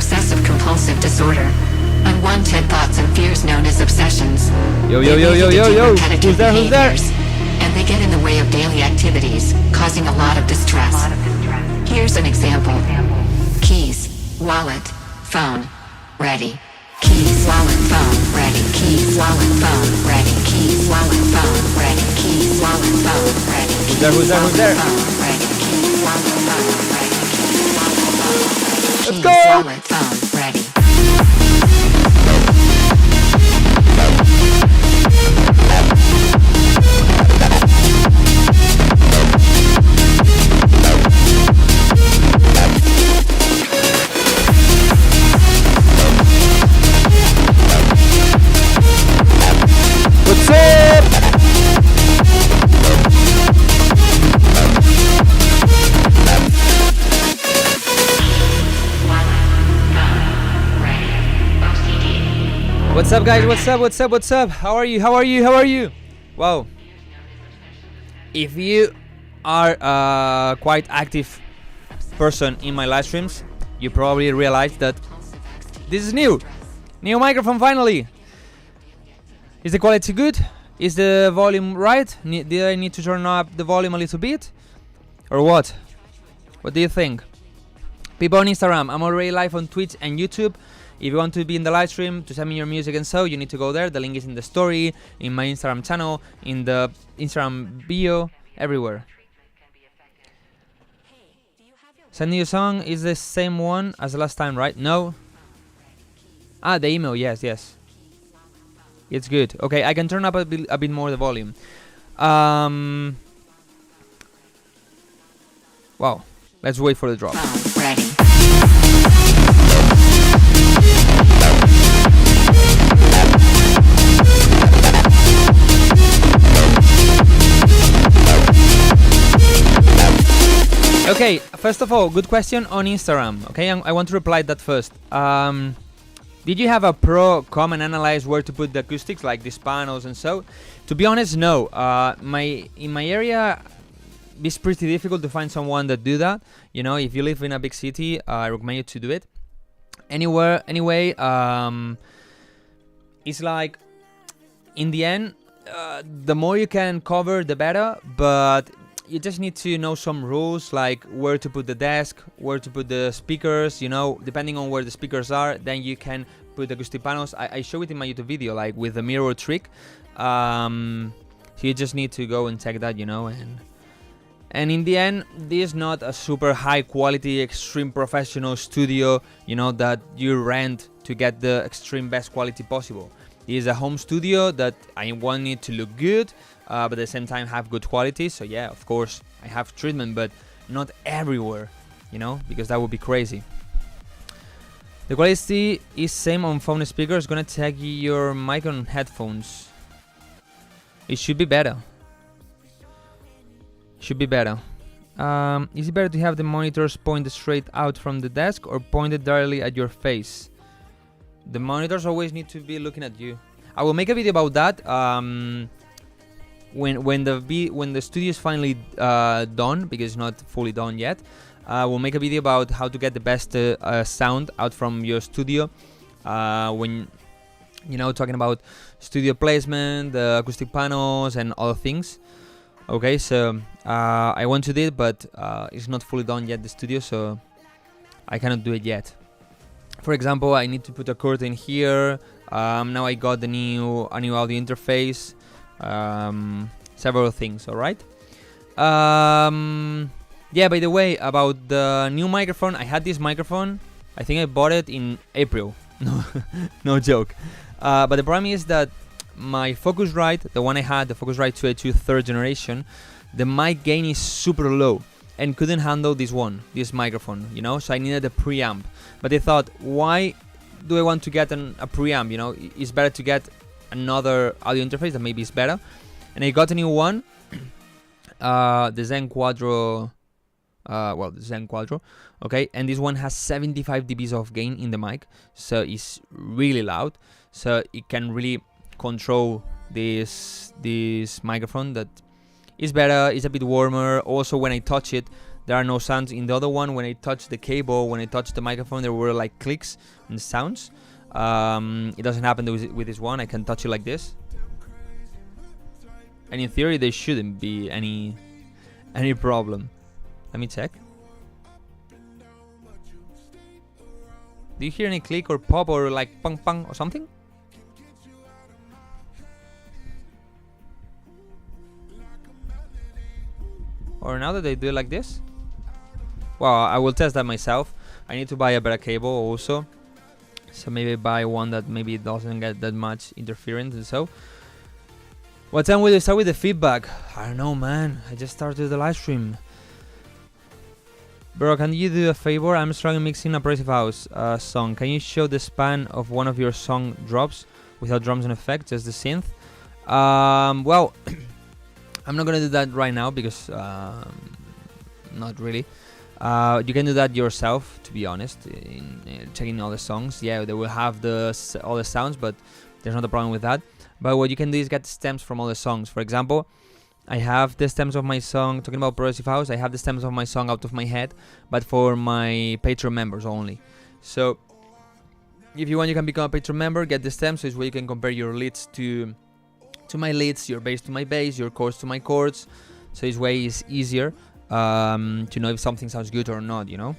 obsessive-compulsive disorder. Unwanted thoughts and fears known as obsessions. Yo, who's there? And they get in the way of daily activities, causing a lot of distress. Here's an example. Keys, wallet, phone, ready. Keys, wallet, phone, ready. Keys, wallet, phone, ready. Keys, wallet, phone, ready. Keys, wallet, phone, ready. Who's there? Let's go! Wallet, phone, ready. What's up? What's up, guys? What's up? How are you? Wow. If you are a quite active person in my live streams, you probably realized that this is new microphone finally. Is the quality good? Is the volume right? Did I need to turn up the volume a little bit? Or what? What do you think? People on Instagram, I'm already live on Twitch and YouTube. If you want to be in the live stream to send me your music and so, you need to go there. The link is in the story, in my Instagram channel, in the Instagram bio, everywhere. Sending you a song is the same one as the last time, right? No. Ah, the email. Yes, yes. It's good. Okay, I can turn up a bit more the volume. Wow. Let's wait for the drop. Ready. Okay, first of all, good question on Instagram. Okay, I want to reply that first. Did you have a pro come and analyze where to put the acoustics, like these panels and so? To be honest, no. In my area, it's pretty difficult to find someone that do that. You know, if you live in a big city, I recommend you to do it. Anyway, it's like, in the end, the more you can cover, the better. But you just need to know some rules, like where to put the desk, where to put the speakers, you know, depending on where the speakers are, then you can put the acoustic panels. I show it in my YouTube video, like with the mirror trick. So you just need to go and check that, you know, and in the end, this is not a super high quality, extreme professional studio, you know, that you rent to get the extreme best quality possible. It is a home studio that I want it to look good, but at the same time have good quality. So yeah, of course I have treatment, but not everywhere, you know, because that would be crazy. The quality is same on phone speakers. Gonna check your mic on headphones. It should be better. Should be better. Is it better to have the monitors pointed straight out from the desk or pointed directly at your face? The monitors always need to be looking at you. I will make a video about that. When the studio is finally done, because it's not fully done yet, we'll make a video about how to get the best sound out from your studio. When, you know, talking about studio placement, the acoustic panels and other things. Okay, so I want to do it, but it's not fully done yet, the studio, so I cannot do it yet. For example, I need to put a curtain here. Now I got a new audio interface. Several things. All right. Yeah. By the way, about the new microphone, I had this microphone. I think I bought it in April. No, no joke. But the problem is that my Focusrite, the one I had, the Focusrite 282 third generation, the mic gain is super low and couldn't handle this microphone, you know, so I needed a preamp. But I thought, why do I want to get a preamp, you know? It's better to get another audio interface that maybe is better. And I got a new one, the Zen Quadro, the Zen Quadro, okay, and this one has 75 dBs of gain in the mic, so it's really loud, so it can really control this microphone that is better, it's a bit warmer. Also, when I touch it, there are no sounds. In the other one, when I touch the cable, when I touch the microphone, there were like clicks and sounds. It doesn't happen with this one. I can touch it like this, and in theory there shouldn't be any problem. Let me check. Do you hear any click or pop or like pang pang or something? Or now that they do it like this? Well, I will test that myself. I need to buy a better cable also, so maybe buy one that maybe doesn't get that much interference and so. What time will you start with the feedback? I don't know, man. I just started the live stream. Bro, can you do a favor? I'm struggling mixing a progressive house song. Can you show the span of one of your song drops without drums and effects, just the synth? Well, I'm not gonna do that right now because not really. You can do that yourself, to be honest, in checking all the songs. Yeah, they will have all the sounds, but there's not a problem with that. But what you can do is get the stems from all the songs. For example, I have the stems of my song, talking about Progressive House, I have the stems of my song out of my head, but for my Patreon members only. So, if you want, you can become a Patreon member, get the stems, so it's where you can compare your leads to my leads, your bass to my bass, your chords to my chords. So this way is easier to know if something sounds good or not, you know.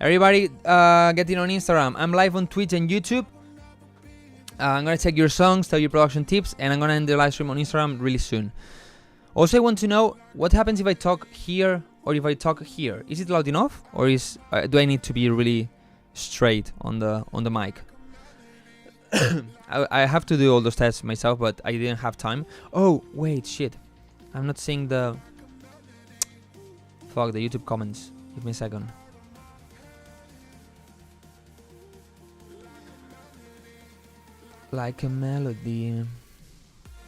Everybody get in on Instagram. I'm live on Twitch and YouTube. I'm gonna check your songs, tell you production tips, and I'm gonna end the live stream on Instagram really soon. Also, I want to know what happens if I talk here or if I talk here. Is it loud enough, or do I need to be really straight on the mic? I have to do all those tests myself, but I didn't have time. Oh wait, shit! I'm not seeing the fuck the YouTube comments. Give me a second. Like a melody.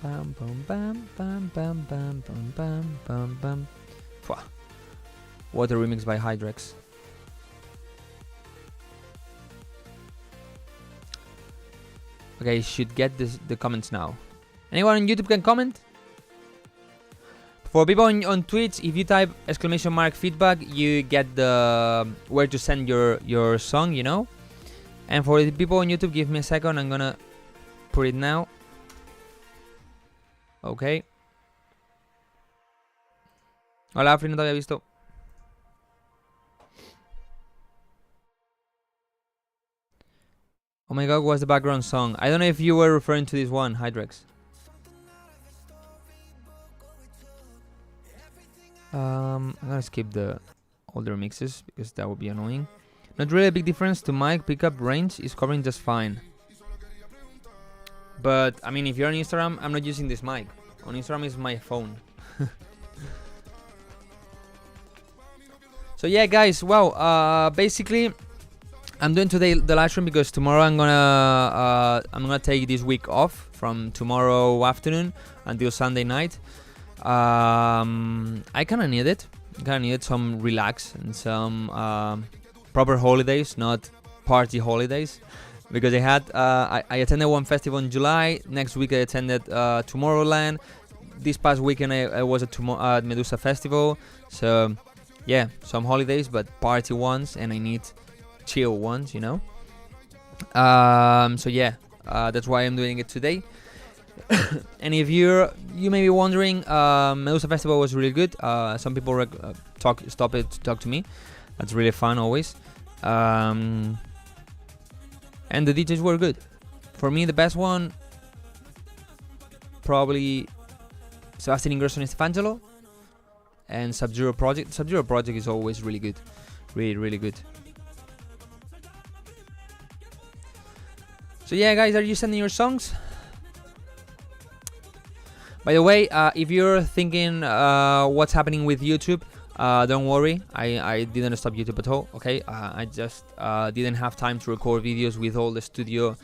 Bam bam bam bam bam bam bam bam bam bam. What a remix by Hydrex. Okay, should get the comments now. Anyone on YouTube can comment? For people on Twitch, if you type !feedback, you get the where to send your song, you know. And for the people on YouTube, give me a second. I'm gonna put it now. Okay. Hola, Afri, no te había visto. Oh my god, what's the background song? I don't know if you were referring to this one, Hydrex. I'm gonna skip the older mixes because that would be annoying. Not really a big difference to mic pickup range, is covering just fine. But I mean, if you're on Instagram, I'm not using this mic. On Instagram is my phone. So yeah, guys. Well, basically, I'm doing today the live stream because tomorrow I'm gonna take this week off from tomorrow afternoon until Sunday night. I kind of need it. Kind of needed some relax and some proper holidays, not party holidays. Because I had I attended one festival in July. Next week I attended Tomorrowland. This past weekend I was at Medusa Festival. So yeah, some holidays, but party ones, and I need chill ones, you know. So yeah, that's why I'm doing it today. And if you may be wondering, Medusa Festival was really good. Some people stop it to talk to me. That's really fun always. And the DJs were good. For me, the best one, probably Sebastian Ingrosso and Stefangelo, and Sub-Zero Project. Sub-Zero Project is always really good. Really, really good. So yeah, guys, are you sending your songs? By the way, if you're thinking what's happening with YouTube, don't worry, I didn't stop YouTube at all, okay? I just didn't have time to record videos with all the studio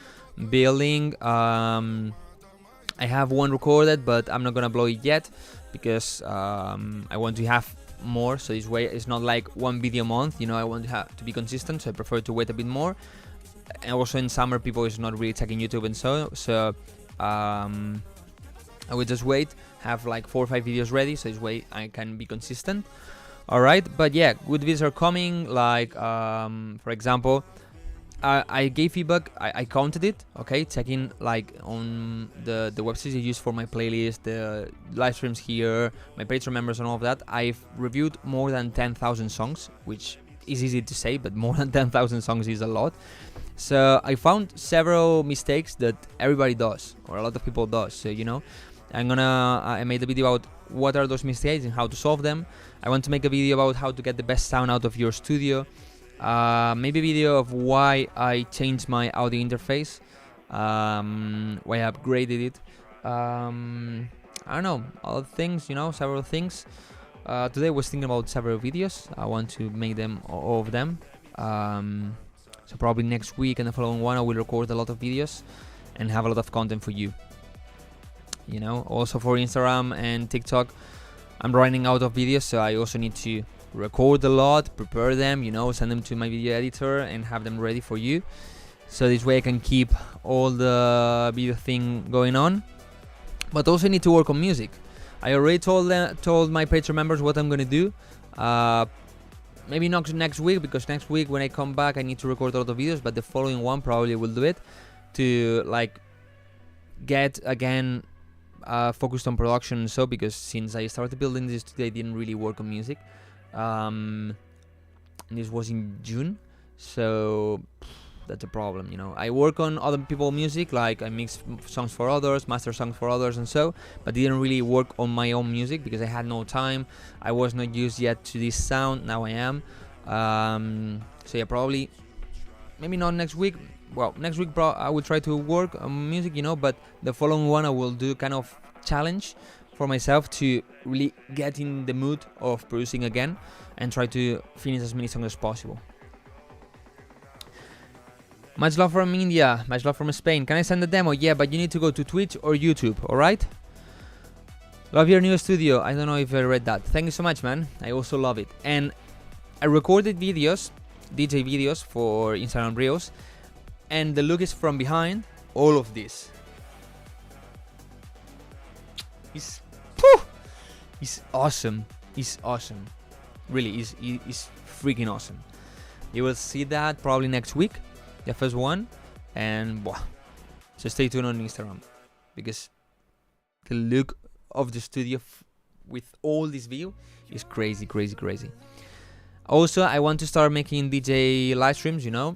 building. I have one recorded, but I'm not gonna upload it yet because I want to have more, so this way it's not like one video a month, you know. I want to have to be consistent, so I prefer to wait a bit more. And also in summer, people is not really checking YouTube, and so I will just wait, have like 4 or 5 videos ready, so this way I can be consistent. Alright, but yeah, good videos are coming, like for example, I gave feedback, I counted it, okay, checking like on the websites I use for my playlist, the live streams here, my Patreon members and all of that. I've reviewed more than 10,000 songs, which is easy to say, but more than 10,000 songs is a lot. So I found several mistakes that everybody does, or a lot of people does, so you know. I made a video about what are those mistakes and how to solve them. I want to make a video about how to get the best sound out of your studio. Maybe a video of why I changed my audio interface, why I upgraded it. I don't know, all things, you know, several things. Today I was thinking about several videos. I want to make them, all of them. So probably next week and the following one I will record a lot of videos and have a lot of content for you. You know, also for Instagram and TikTok, I'm running out of videos, so I also need to record a lot, prepare them, you know, send them to my video editor and have them ready for you. So this way I can keep all the video thing going on. But also need to work on music. I already told my Patreon members what I'm gonna do. Maybe not next week, because next week when I come back I need to record a lot of videos, but the following one probably will do it to like get again focused on production. So because since I started building this studio I didn't really work on music. And this was in June, so That's a problem, you know. I work on other people's music, like I mix songs for others, master songs for others, and so, but didn't really work on my own music because I had no time. I was not used yet to this sound. Now I am. So yeah, probably, maybe not next week. Well, next week I will try to work on music, you know, but the following one I will do kind of challenge for myself to really get in the mood of producing again and try to finish as many songs as possible. Much love from India, much love from Spain. Can I send the demo? Yeah, but you need to go to Twitch or YouTube, alright? Love your new studio. I don't know if I read that. Thank you so much, man. I also love it. And I recorded videos, DJ videos for Instagram Reels, and the look is from behind. All of this. It's awesome. It's awesome. Really, it's freaking awesome. You will see that probably next week, the first one, and so stay tuned on Instagram because the look of the studio with all this view is crazy. Also, I want to start making DJ live streams, you know.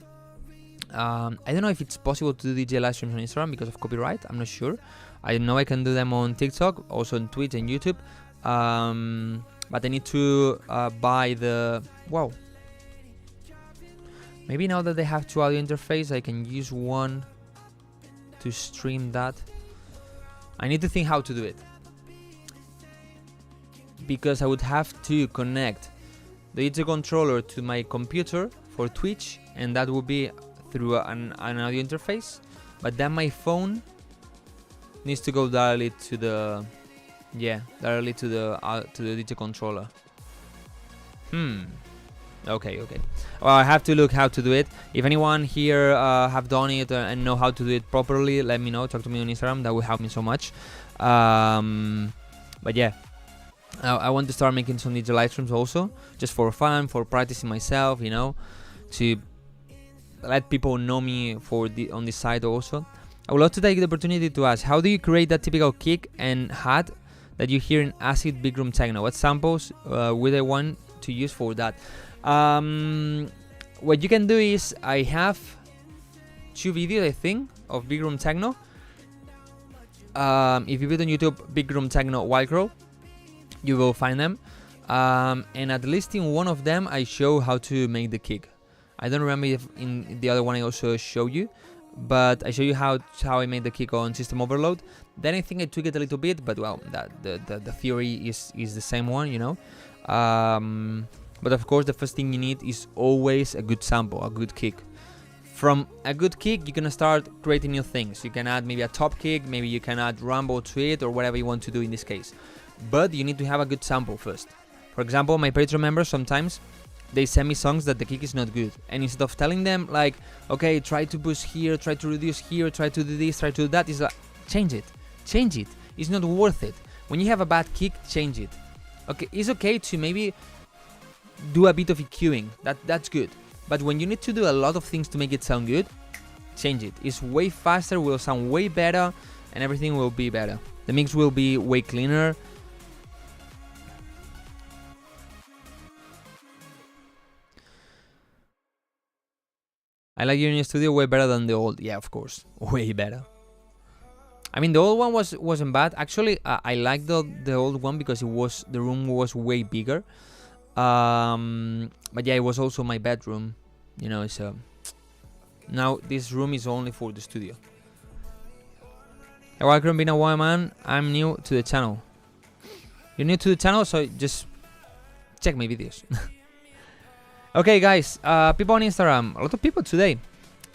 I don't know if it's possible to do DJ live streams on Instagram because of copyright. I'm not sure. I know I can do them on TikTok, also on Twitch and YouTube. But I need to buy the... Wow. Maybe now that they have two audio interface, I can use one to stream that. I need to think how to do it. Because I would have to connect the DJ controller to my computer for Twitch, and that would be through an audio interface. But then my phone needs to go directly to the DJ controller. Okay. Well, I have to look how to do it. If anyone here have done it and know how to do it properly, let me know. Talk to me on Instagram. That will help me so much. But yeah, I want to start making some DJ live streams also, just for fun, for practicing myself, you know, to let people know me on this side also. I would love to take the opportunity to ask, how do you create that typical kick and hat that you hear in acid big room techno? What samples would I want to use for that? What you can do is, I have 2 videos, I think, of big room techno. If you put on YouTube big room techno Wildcrow, you will find them. And at least in one of them, I show how to make the kick. I don't remember if in the other one I also show you, but I show you how I made the kick on System Overload. Then I think I tweak it a little bit, but well, the theory is the same one, you know. But of course, the first thing you need is always a good sample, a good kick. From a good kick, you're gonna start creating new things. You can add maybe a top kick, maybe you can add rumble to it, or whatever you want to do in this case. But you need to have a good sample first. For example, my Patreon members, sometimes they send me songs that the kick is not good, and instead of telling them like, okay, try to boost here, try to reduce here, try to do this, try to do that, is like, change it. It's not worth it. When you have a bad kick, change it. Okay, it's okay to maybe do a bit of EQing, that's good. But when you need to do a lot of things to make it sound good, change it. It's way faster, will sound way better, and everything will be better. The mix will be way cleaner. I like your new studio way better than the old. Yeah, of course, way better. I mean, the old one wasn't bad. Actually, I liked the old one because the room was way bigger. But yeah, it was also my bedroom, you know. So now this room is only for the studio. Hey, welcome, been a while, man. I'm new to the channel. You're new to the channel, so just check my videos. Okay, guys, people on Instagram, a lot of people today.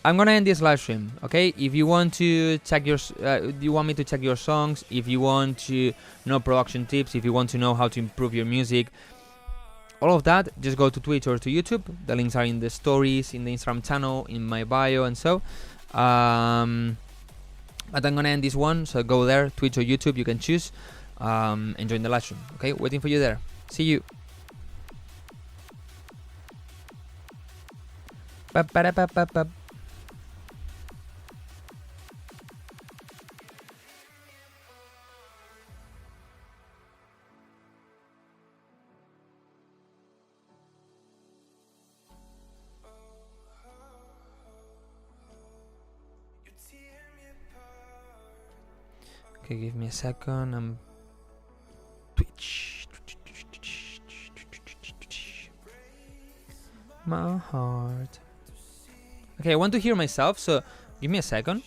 I'm gonna end this live stream, okay? If you want to check you want me to check your songs, if you want to know production tips, if you want to know how to improve your music, all of that, just go to Twitch or to YouTube. The links are in the stories, in the Instagram channel, in my bio, and so. But I'm gonna end this one, so go there, Twitch or YouTube, you can choose. And join the live stream, okay? Waiting for you there. See you. Ba-ba-da-ba-ba-ba. Okay, give me a second. I'm Twitch. My heart. Okay, I want to hear myself, so give me a second.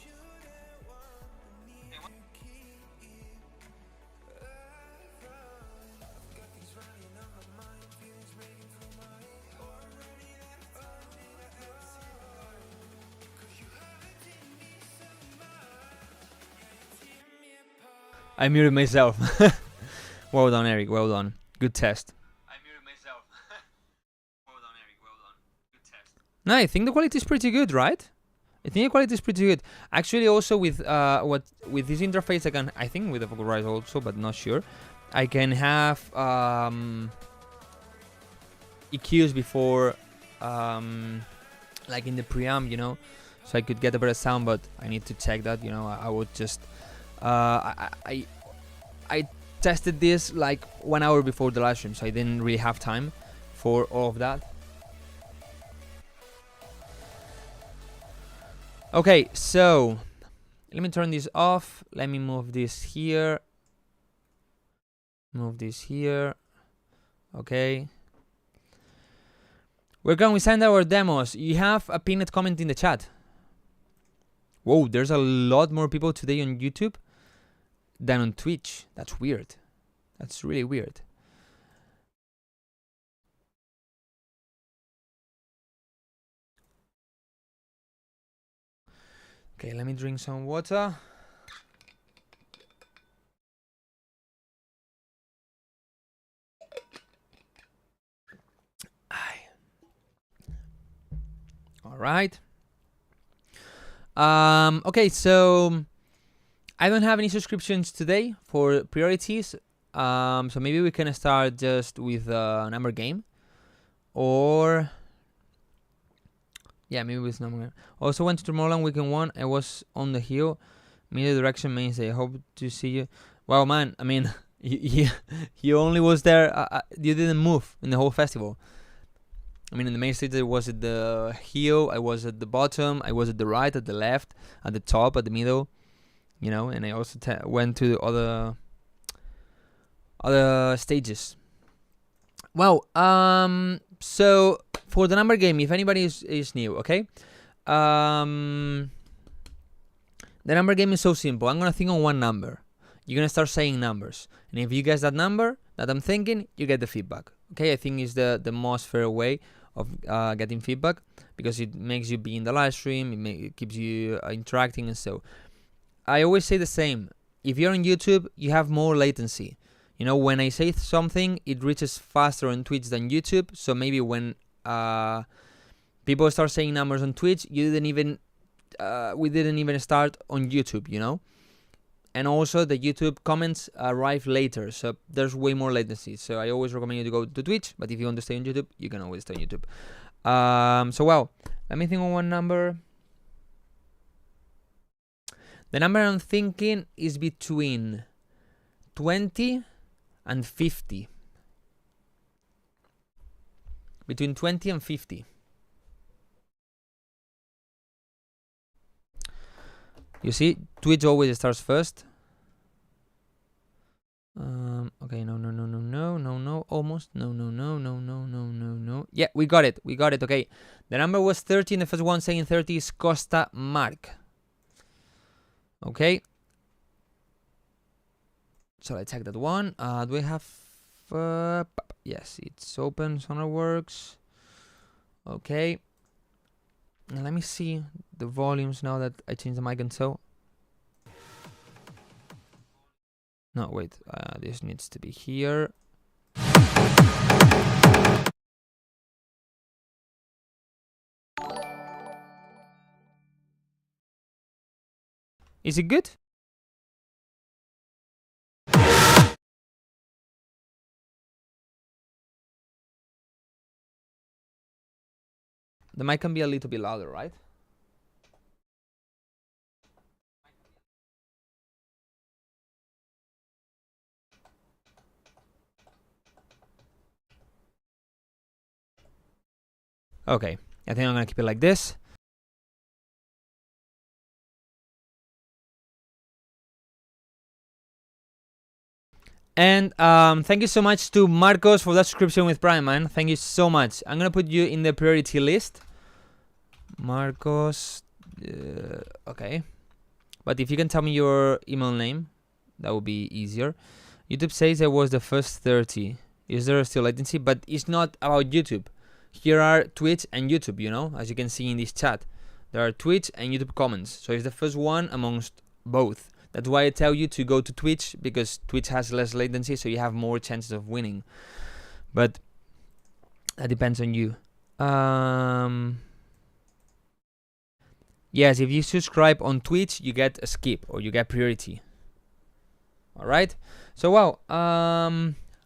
I muted myself. Well done, Eric. Well done. Good test. I muted myself. Well done, Eric. Well done. Good test. No, I think the quality is pretty good, right? I think the quality is pretty good. Actually, also with with this interface, I think with the Focusrite also, but not sure. I can have EQs before, like in the preamp, you know, so I could get a better sound. But I need to check that. You know, I would just I tested this like 1 hour before the live stream, so I didn't really have time for all of that. Okay, so let me turn this off. Let me move this here. Move this here. Okay. We're going to send our demos. You have a pinned comment in the chat. Whoa, there's a lot more people today on YouTube than on Twitch. That's weird. That's really weird. Okay, let me drink some water. All right. Okay, so I don't have any subscriptions today for priorities. So maybe we can start just with a number game, or yeah, maybe with number game. Also went to Tomorrowland weekend 1. I was on the hill. Media direction mainstay. I hope to see you. Wow, man. I mean, you only was there. You didn't move in the whole festival. I mean, in the main stage, I was at the hill. I was at the bottom. I was at the right, at the left, at the top, at the middle. You know, and I also went to the other stages. Well, so for the number game, if anybody is new, okay, the number game is so simple. I'm gonna think on one number. You're gonna start saying numbers, and if you guess that number that I'm thinking, you get the feedback. Okay, I think is the most fair way of getting feedback, because it makes you be in the live stream. It keeps you interacting, and so I always say the same. If you're on YouTube, you have more latency. You know, when I say something, it reaches faster on Twitch than YouTube. So maybe when people start saying numbers on Twitch, we didn't even start on YouTube, you know. And also the YouTube comments arrive later, so there's way more latency. So I always recommend you to go to Twitch, but if you want to stay on YouTube, you can always stay on YouTube. So well, let me think on one number. The number I'm thinking is between 20 and 50. Between 20 and 50. You see, Twitch always starts first. Okay, no, almost. No. Yeah, we got it. Okay, the number was 30, and the first one saying 30 is Costa Mark. Okay. So I check that one. Do we have... yes, it's open. Sonarworks. Okay. Now let me see the volumes now that I changed the mic and so. No, wait. This needs to be here. Is it good? The mic can be a little bit louder, right? Okay, I think I'm gonna keep it like this. And thank you so much to Marcos for that subscription with Prime, man. Thank you so much. I'm gonna put you in the priority list, Marcos. Okay, but if you can tell me your email name, that would be easier. YouTube says it was the first 30. Is there still latency? But it's not about YouTube. Here are Twitch and YouTube, you know, as you can see in this chat. There are Twitch and YouTube comments. So it's the first one amongst both. That's why I tell you to go to Twitch, because Twitch has less latency, so you have more chances of winning. But that depends on you. Yes, if you subscribe on Twitch, you get a skip or you get priority. Alright? So, wow.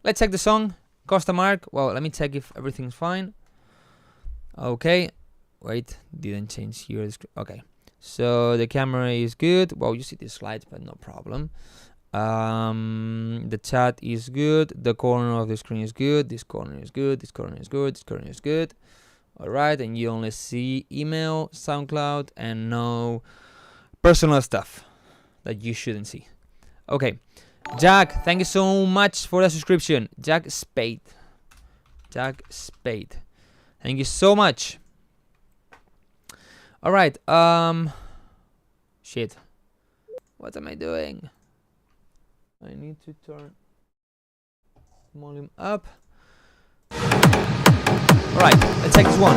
Let's check the song. Costa Mark. Well, let me check if everything's fine. Okay. Wait, didn't change here. Okay. So the camera is good. Well, you see the slides, but no problem. The chat is good. The corner of the screen is good. This corner is good. This corner is good. This corner is good. All right, and you only see email, SoundCloud, and no personal stuff that you shouldn't see. Okay, Jack, thank you so much for the subscription. Jack Spade. Thank you so much. All right. Shit. What am I doing? I need to turn volume up. All right. Let's take this one.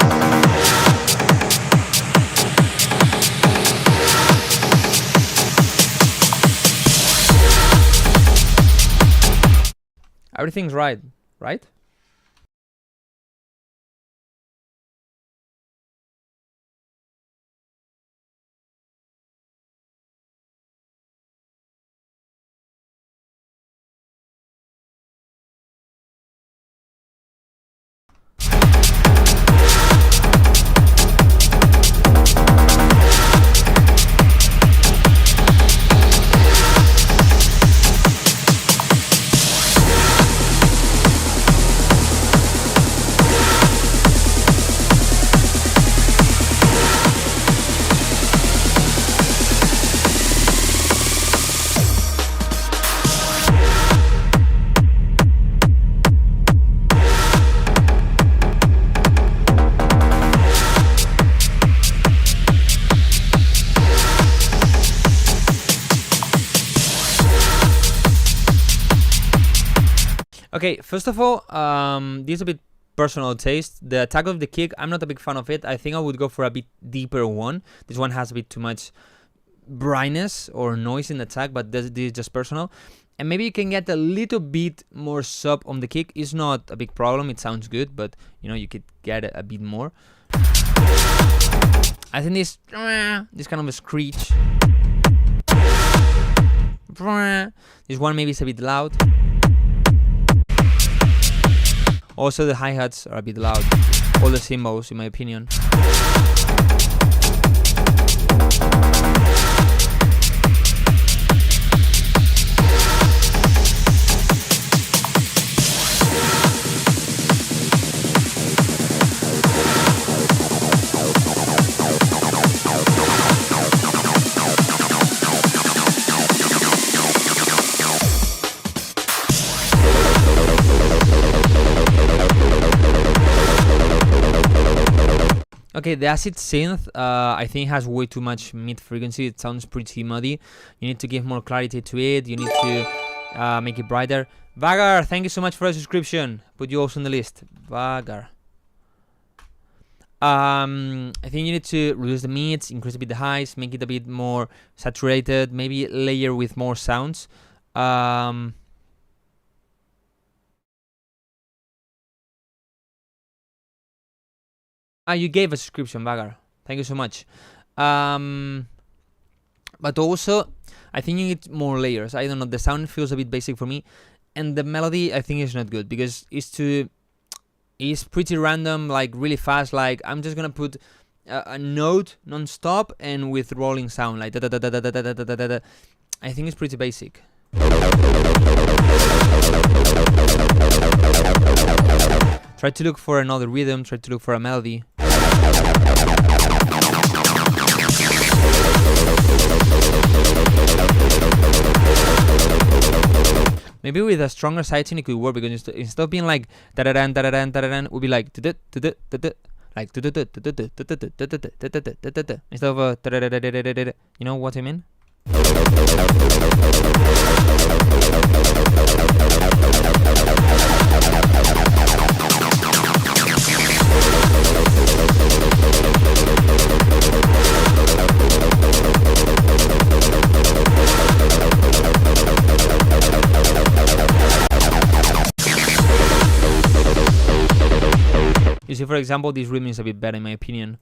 Everything's right, right? Okay, first of all, this is a bit personal taste. The attack of the kick, I'm not a big fan of it. I think I would go for a bit deeper one. This one has a bit too much brightness or noise in the attack, but this is just personal. And maybe you can get a little bit more sub on the kick. It's not a big problem. It sounds good, but you know, you could get a bit more. I think this kind of a screech. This one maybe is a bit loud. Also, the hi-hats are a bit loud. All the cymbals, in my opinion. Okay, the acid synth, I think has way too much mid frequency. It sounds pretty muddy. You need to give more clarity to it. You need to make it brighter. Vagar, thank you so much for the subscription. Put you also on the list. Vagar. I think you need to reduce the mids, increase a bit the highs, make it a bit more saturated, maybe layer with more sounds. You gave a subscription, Vagar. Thank you so much. But also, I think you need more layers. I don't know, the sound feels a bit basic for me. And the melody, I think, is not good because it's pretty random, like really fast. Like, I'm just gonna put a note non-stop and with rolling sound, like da da da da da da da da da da. I think it's pretty basic. Try to look for another rhythm, try to look for a melody. Maybe with a stronger sidechain it could work, because instead of being like da-da-dan, da-da-dan, da-da-dan, it would be like like instead of you know what I mean? You see, for example, this rhythm is a bit better in my opinion.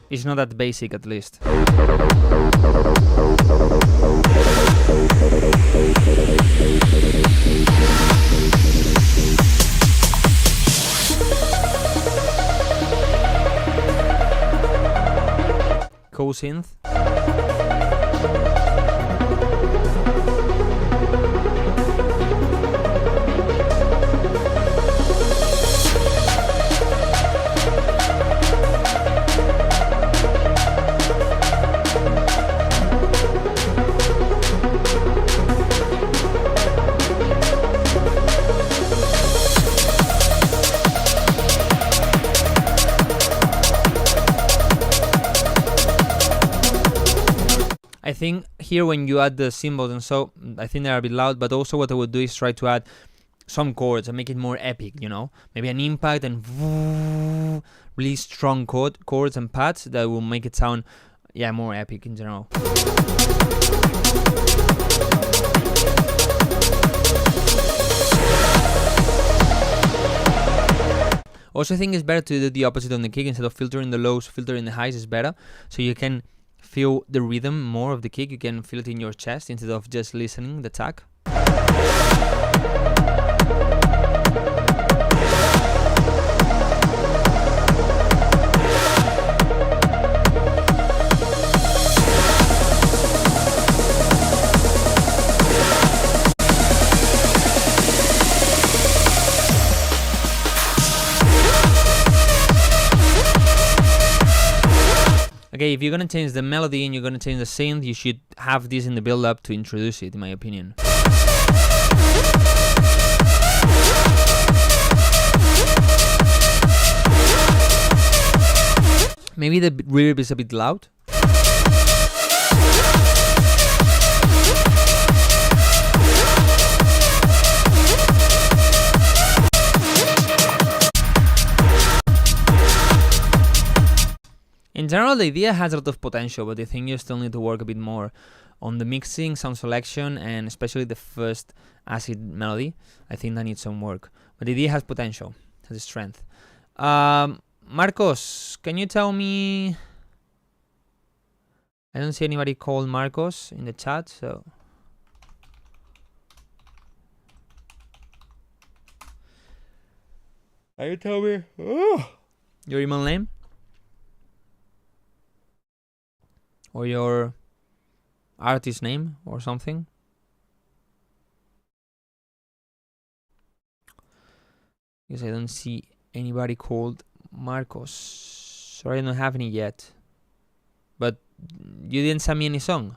It's not that basic, at least. Co-synth. I think here when you add the cymbals and so, I think they're a bit loud, but also what I would do is try to add some chords and make it more epic, you know? Maybe an impact and really strong chords and pads that will make it sound, yeah, more epic in general. Also, I think it's better to do the opposite on the kick. Instead of filtering the lows, filtering the highs is better, so you can feel the rhythm more of the kick. You can feel it in your chest instead of just listening the track. Okay, if you're gonna change the melody and you're gonna change the synth, you should have this in the build-up to introduce it, in my opinion. Maybe the reverb is a bit loud. In general, the idea has a lot of potential, but I think you still need to work a bit more on the mixing, sound selection, and especially the first acid melody. I think that needs some work. But the idea has potential, has strength. Marcos, can you tell me... I don't see anybody called Marcos in the chat, so... Can you tell me your email name? Or your artist name or something? Because I don't see anybody called Marcos. Sorry, I don't have any yet. But you didn't send me any song.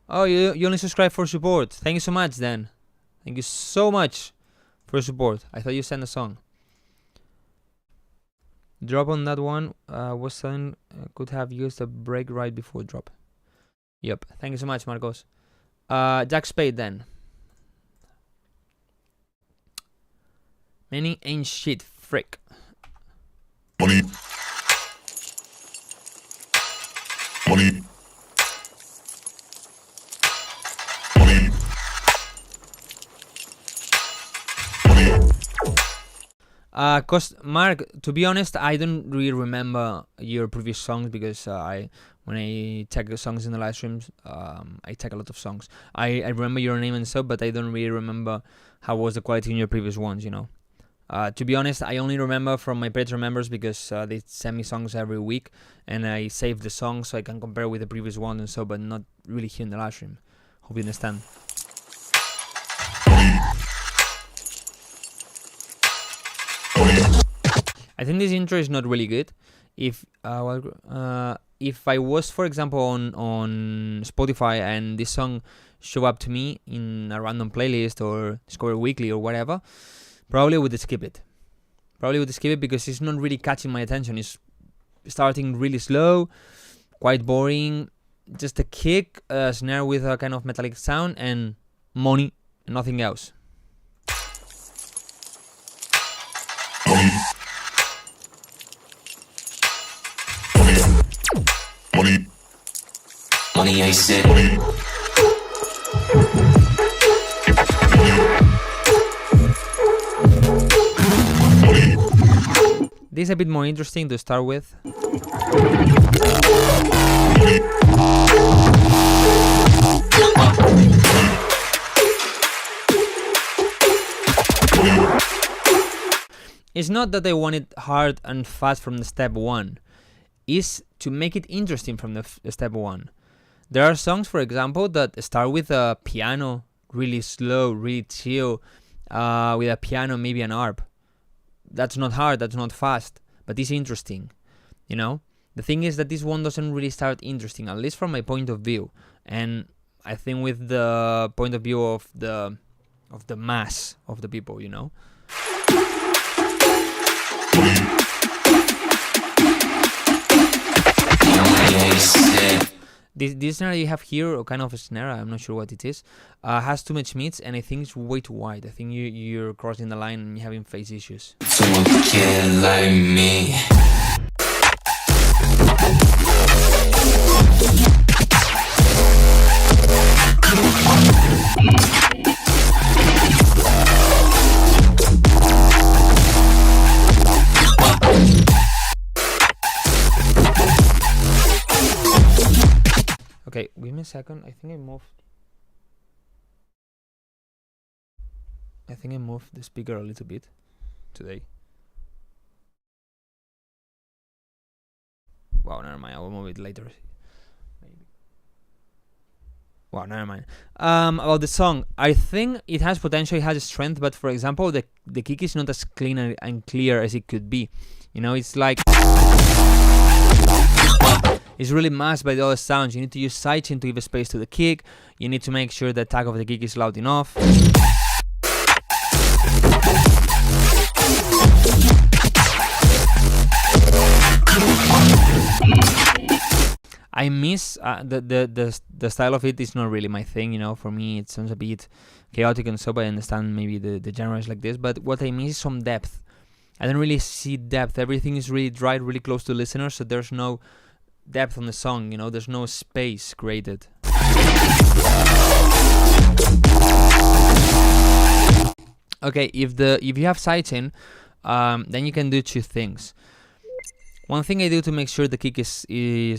Oh, you only subscribe for support. Thank you so much then. Thank you so much for support. I thought you sent a song. Drop on that one. Weston could have used a break right before drop. Yep. Thank you so much, Marcos. Jack Spade then. Many ain't shit, frick. Money. Money. Mark, to be honest, I don't really remember your previous songs because when I check songs in the live streams, I check a lot of songs. I remember your name and stuff, but I don't really remember how was the quality in your previous ones, you know. To be honest, I only remember from my Patreon members because they send me songs every week, and I save the songs so I can compare with the previous ones and so, but not really here in the live stream. Hope you understand. I think this intro is not really good. If if I was, for example, on Spotify and this song show up to me in a random playlist or Discover Weekly or whatever, probably would skip it. Because it's not really catching my attention. It's starting really slow, quite boring. Just a kick, a snare with a kind of metallic sound, and money, nothing else. Money, I said. This is a bit more interesting to start with. It's not that I want it hard and fast from the step one. It's to make it interesting from the step one. There are songs, for example, that start with a piano, really slow, really chill, with a piano, maybe an harp. That's not hard, that's not fast, but it's interesting, you know? The thing is that this one doesn't really start interesting, at least from my point of view. And I think with the point of view of the mass of the people, you know? This snare you have here, or kind of a snare, I'm not sure what it is, has too much mids, and I think it's way too wide. I think you're crossing the line and you're having phase issues. Someone can't like me. Okay, give me a second. I think I moved the speaker a little bit today. Wow, never mind. I will move it later. Maybe. Wow, never mind. About the song, I think it has potential. It has strength, but for example, the kick is not as clean and clear as it could be. You know, it's like it's really masked by the other sounds. You need to use sidechain to give a space to the kick. You need to make sure the attack of the kick is loud enough. I miss the style of it is not really my thing, you know. For me, it sounds a bit chaotic and so, but I understand maybe the genre is like this. But what I miss is some depth. I don't really see depth. Everything is really dry, really close to the listener, so there's no depth on the song, you know. There's no space created. Okay, if you have sidechain, then you can do two things. One thing I do to make sure the kick is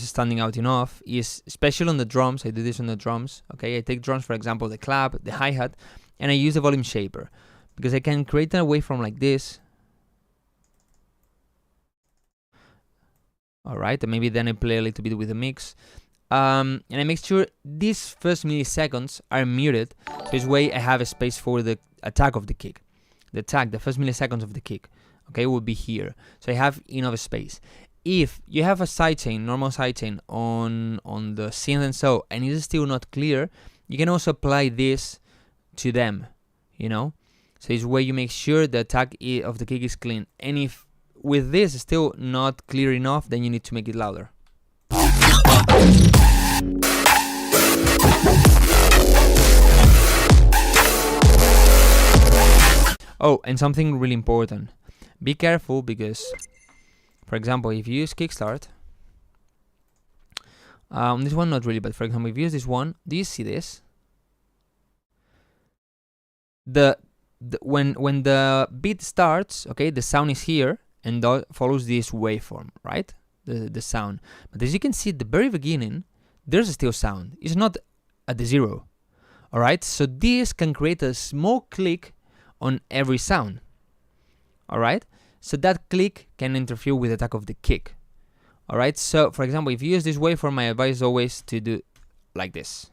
standing out enough is, especially on the drums, I do this on the drums, okay? I take drums, for example, the clap, the hi-hat, and I use the volume shaper, because I can create a waveform like this. Alright, and maybe then I play a little bit with the mix. And I make sure these first milliseconds are muted, so this way I have a space for the attack of the kick. The first milliseconds of the kick, okay, will be here. So I have enough space. If you have a sidechain, normal sidechain on the synth and so, and it is still not clear, you can also apply this to them, you know? So this way you make sure the attack of the kick is clean. And if with this is still not clear enough, then you need to make it louder. Oh, and something really important. Be careful because, for example, if you use kickstart, this one not really, but for example, if you use this one, do you see this? When the beat starts, okay, the sound is here and follows this waveform, right? The sound. But as you can see at the very beginning, there's still sound. It's not at the zero. Alright, so this can create a small click on every sound. Alright, so that click can interfere with the attack of the kick. Alright, so for example, if you use this waveform, my advice is always to do like this.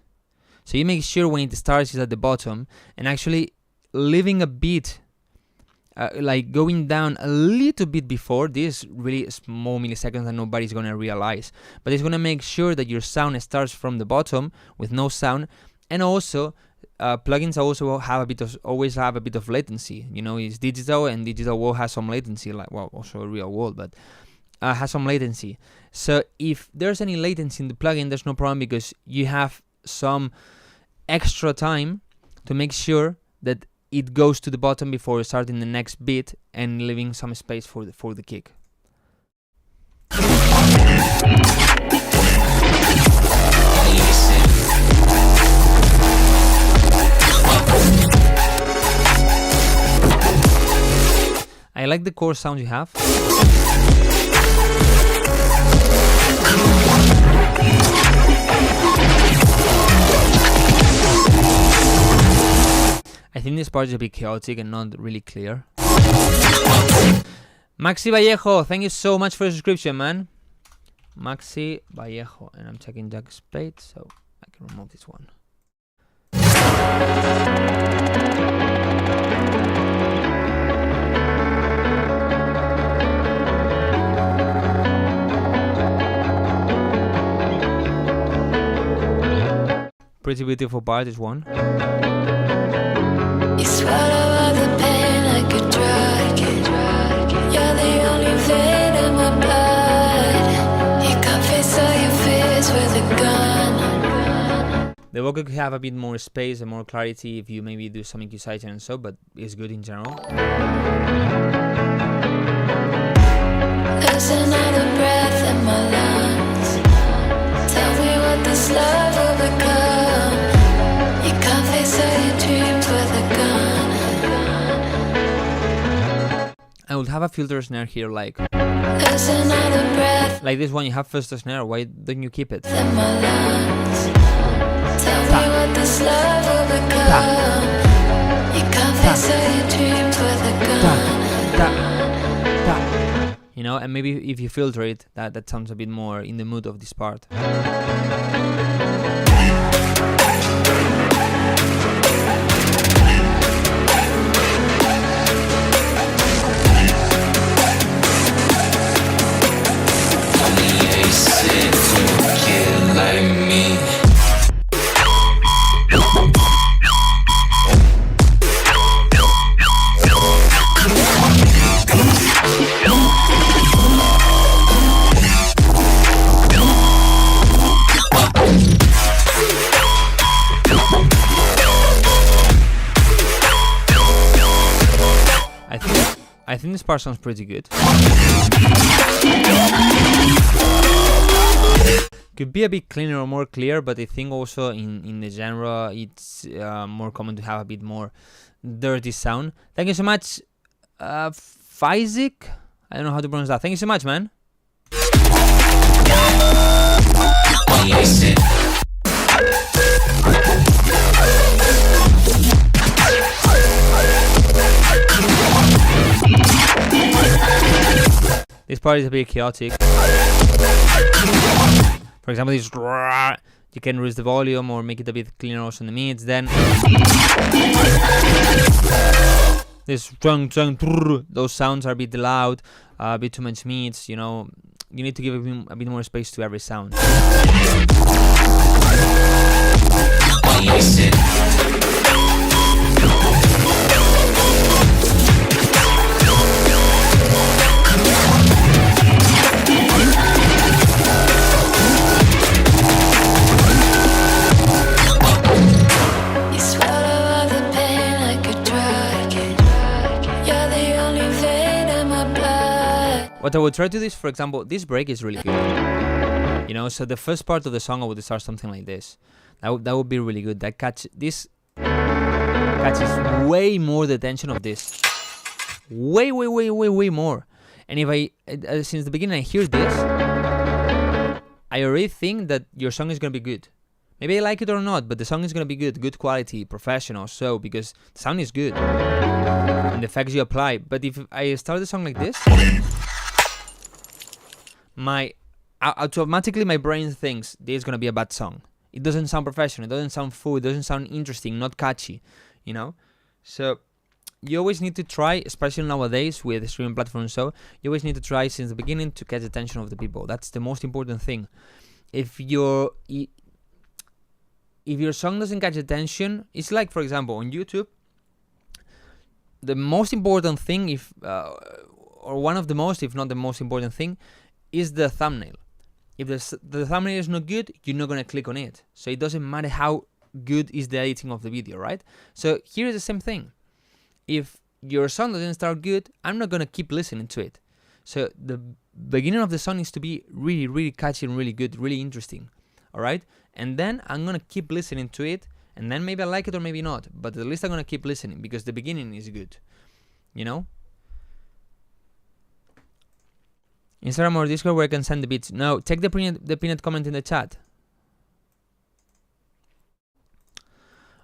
So you make sure when it starts is at the bottom, and actually leaving a bit like going down a little bit before this really small milliseconds that nobody's gonna realize, but it's gonna make sure that your sound starts from the bottom with no sound. And also plugins also always have a bit of latency. You know, it's digital, and digital world has some latency, like, well, also a real world, but has some latency. So if there's any latency in the plugin, there's no problem, because you have some extra time to make sure that it goes to the bottom before starting the next beat and leaving some space for the kick. I like the core sound you have. I think this part is a bit chaotic and not really clear. Maxi Vallejo, thank you so much for the subscription, man. Maxi Vallejo, and I'm checking Jack's page, so I can remove this one. Pretty beautiful part is one. You swallow all the pain like a drug. You're the only vein in my blood. You can't face all your fears with a gun. The vocal could have a bit more space and more clarity if you maybe do some equalization and so, but it's good in general. There's another breath in my lungs. Tell me what this love will become. You can't face all your dreams with a gun. I would have a filter snare here, like There's another breath this one. You have first snare. Why don't you keep it? in my lungs. Tell me what this love will become. You can't face all your dreams with a gun. You know, and maybe if you filter it, that sounds a bit more in the mood of this part. Like me. I think this part sounds pretty good. Could be a bit cleaner or more clear, but I think also in the genre it's more common to have a bit more dirty sound. Thank you so much, Fizik. I don't know how to pronounce that. Thank you so much, man. This part is a bit chaotic. For example, this you can raise the volume or make it a bit cleaner also in the mids. Then this those sounds are a bit loud, a bit too much mids. You know, you need to give a bit more space to every sound. What I would try to do is, for example, this break is really good. You know, so the first part of the song I would start something like this. That would be really good. This catches way more the tension of this. Way more. And if since the beginning I hear this, I already think that your song is gonna be good. Maybe I like it or not, but the song is gonna be good quality, professional. So because the sound is good and the effects you apply. But if I start the song like this, automatically my brain thinks this is gonna be a bad song. It doesn't sound professional, it doesn't sound full, it doesn't sound interesting, not catchy, you know. So you always need to try, especially nowadays with streaming platforms. So you always need to try since the beginning to catch the attention of the people. That's the most important thing. If your song doesn't catch attention, it's like, for example, on YouTube, the most important thing, or one of the most, if not the most important thing, is the thumbnail. If the thumbnail is not good, you're not gonna click on it. So it doesn't matter how good is the editing of the video, right? So here is the same thing. If your song doesn't start good, I'm not gonna keep listening to it. So the beginning of the song needs to be really, really catchy and really good, really interesting. All right, and then I'm gonna keep listening to it, and then maybe I like it or maybe not, but at least I'm gonna keep listening because the beginning is good, you know. Instagram or Discord where I can send the beats. No, check the pinned comment in the chat.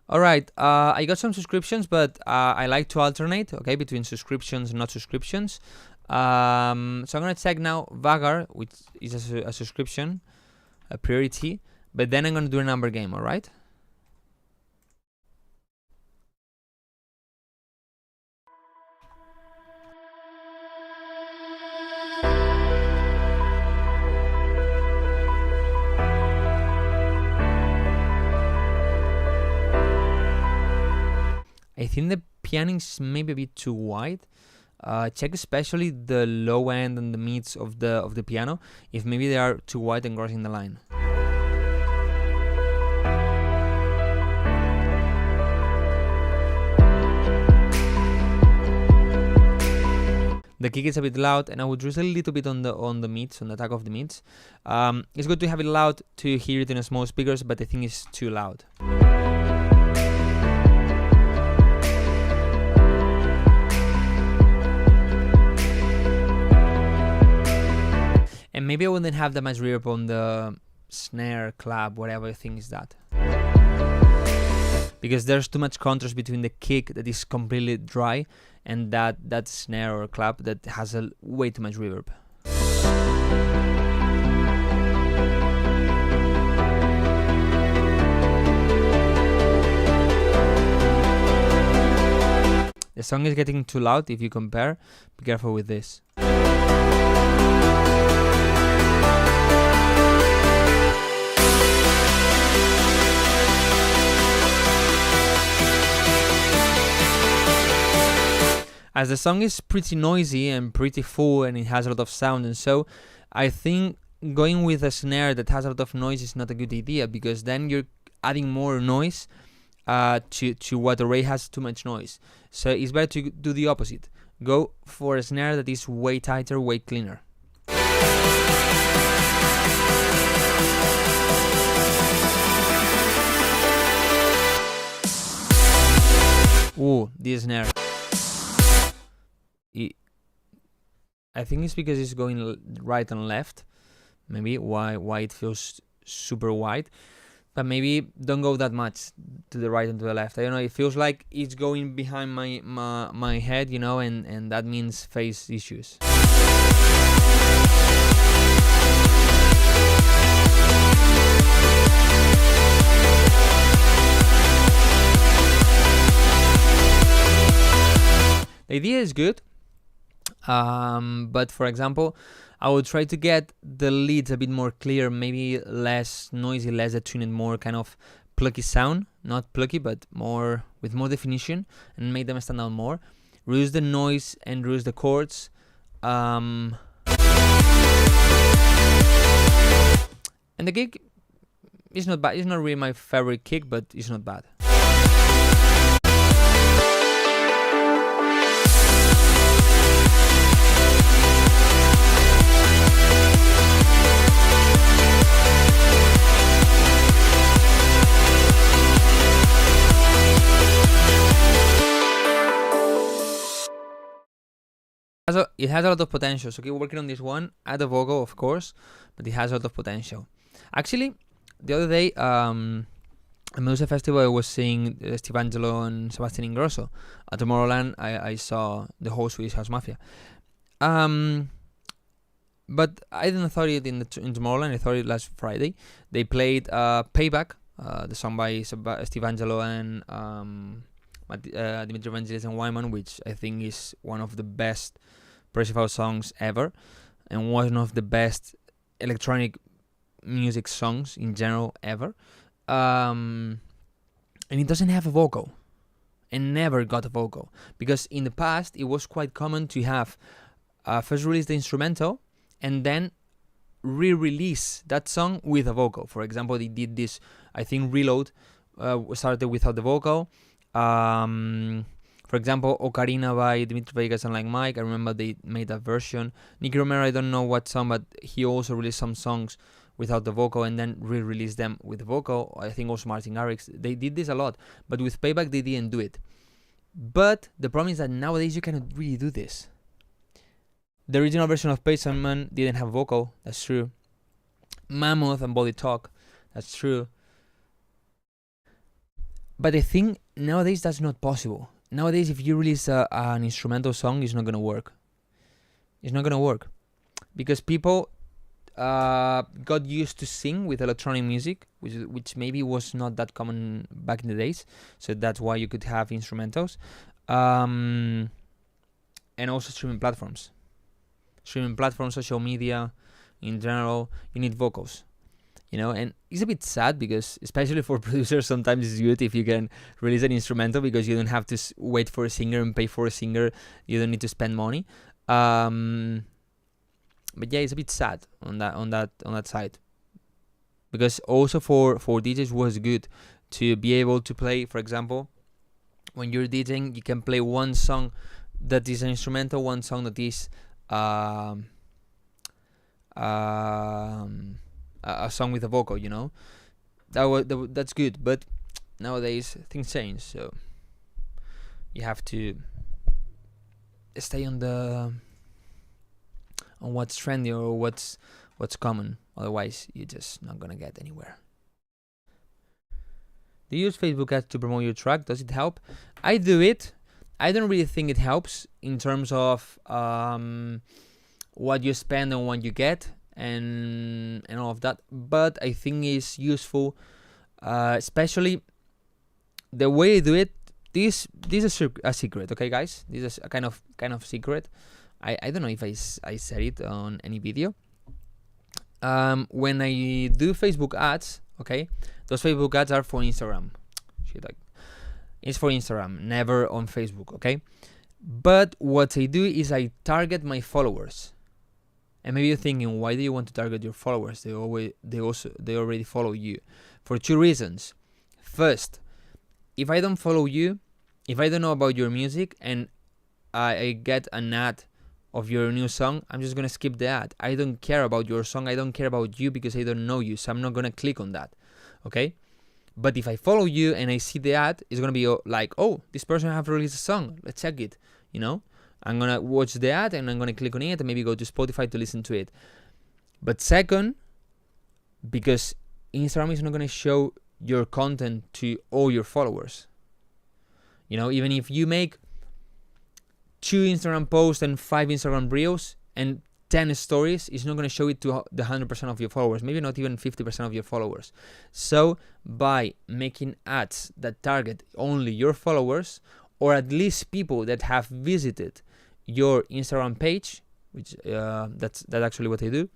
All right, I got some subscriptions, but I like to alternate, okay, between subscriptions and not subscriptions. So I'm gonna check now Vagar, which is a subscription, a priority, but then I'm gonna do a number game. All right. I think the piano is maybe a bit too wide. Check especially the low end and the mids of the piano, if maybe they are too wide and crossing the line. The kick is a bit loud, and I would reduce a little bit on the mids, on the attack of the mids. It's good to have it loud to hear it in a small speakers, but I think it's too loud. And maybe I wouldn't have that much reverb on the snare, clap, whatever I think is that. Because there's too much contrast between the kick that is completely dry and that snare or clap that has way too much reverb. The song is getting too loud if you compare. Be careful with this. As the song is pretty noisy and pretty full and it has a lot of sound, and so I think going with a snare that has a lot of noise is not a good idea, because then you're adding more noise to what already has too much noise. So it's better to do the opposite. Go for a snare that is way tighter, way cleaner. Ooh, this snare. I think it's because it's going right and left. Maybe why it feels super wide. But maybe don't go that much to the right and to the left. I don't know, it feels like it's going behind my head, you know, and that means face issues. The idea is good, but for example, I would try to get the leads a bit more clear, maybe less noisy, less attuned, more kind of plucky sound, not plucky, but more with more definition, and make them stand out more. Reduce the noise and reduce the chords. And the kick is not bad. It's not really my favorite kick, but it's not bad. It has a lot of potential, so keep working on this one. Add a vocal, of course, but it has a lot of potential. Actually, the other day, at Music Festival, I was seeing Steve Angelo and Sebastian Ingrosso. At Tomorrowland, I saw the whole Swedish House Mafia. But I didn't thought it in Tomorrowland. I thought it last Friday. They played Payback, the song by Steve Angelo and Dimitri Vangelis and Wyman, which I think is one of the best Parsifal songs ever, and one of the best electronic music songs in general ever. And it doesn't have a vocal, and never got a vocal, because in the past it was quite common to have first release the instrumental and then re-release that song with a vocal. For example, they did this, I think Reload started without the vocal. For example, Ocarina by Dimitri Vegas and Like Mike, I remember they made that version. Nicky Romero, I don't know what song, but he also released some songs without the vocal and then re-released them with the vocal. I think also Martin Garrix, they did this a lot, but with Payback they didn't do it. But the problem is that nowadays you cannot really do this. The original version of Patient Man didn't have vocal, that's true. Mammoth and Body Talk, that's true. But I think nowadays that's not possible. Nowadays, if you release an instrumental song, it's not gonna work. It's not gonna work because people got used to sing with electronic music, which maybe was not that common back in the days. So that's why you could have instrumentals, and also streaming platforms, social media, in general. You need vocals. And it's a bit sad because, especially for producers, sometimes it's good if you can release an instrumental because you don't have to wait for a singer and pay for a singer. You don't need to spend money. But yeah, it's a bit sad on that side, because also for DJs was good to be able to play. For example, when you're DJing, you can play one song that is an instrumental, one song that is a song with a vocal, that's good. But nowadays things change, so you have to stay on what's trendy or what's common. Otherwise you're just not gonna get anywhere. Do you use Facebook ads to promote your track? Does it help? I do it. I don't really think it helps in terms of what you spend and what you get and all of that, but I think it's useful, especially the way I do it. This is a secret, okay, guys? This is a kind of secret. I don't know if I said it on any video. When I do Facebook ads, okay, those Facebook ads are for Instagram. It's for Instagram, never on Facebook, okay? But what I do is I target my followers. And maybe you're thinking, why do you want to target your followers? They already follow you. For two reasons. First, if I don't follow you, if I don't know about your music and I get an ad of your new song, I'm just gonna skip the ad. I don't care about your song. I don't care about you because I don't know you, so I'm not gonna click on that. Okay? But if I follow you and I see the ad, it's gonna be like, oh, this person have released a song. Let's check it. I'm gonna watch the ad and I'm gonna click on it and maybe go to Spotify to listen to it. But second, because Instagram is not gonna show your content to all your followers. Even if you make 2 Instagram posts and 5 Instagram reels and 10 stories, it's not gonna show it to the 100% of your followers, maybe not even 50% of your followers. So by making ads that target only your followers, or at least people that have visited your Instagram page, which that's actually what I do,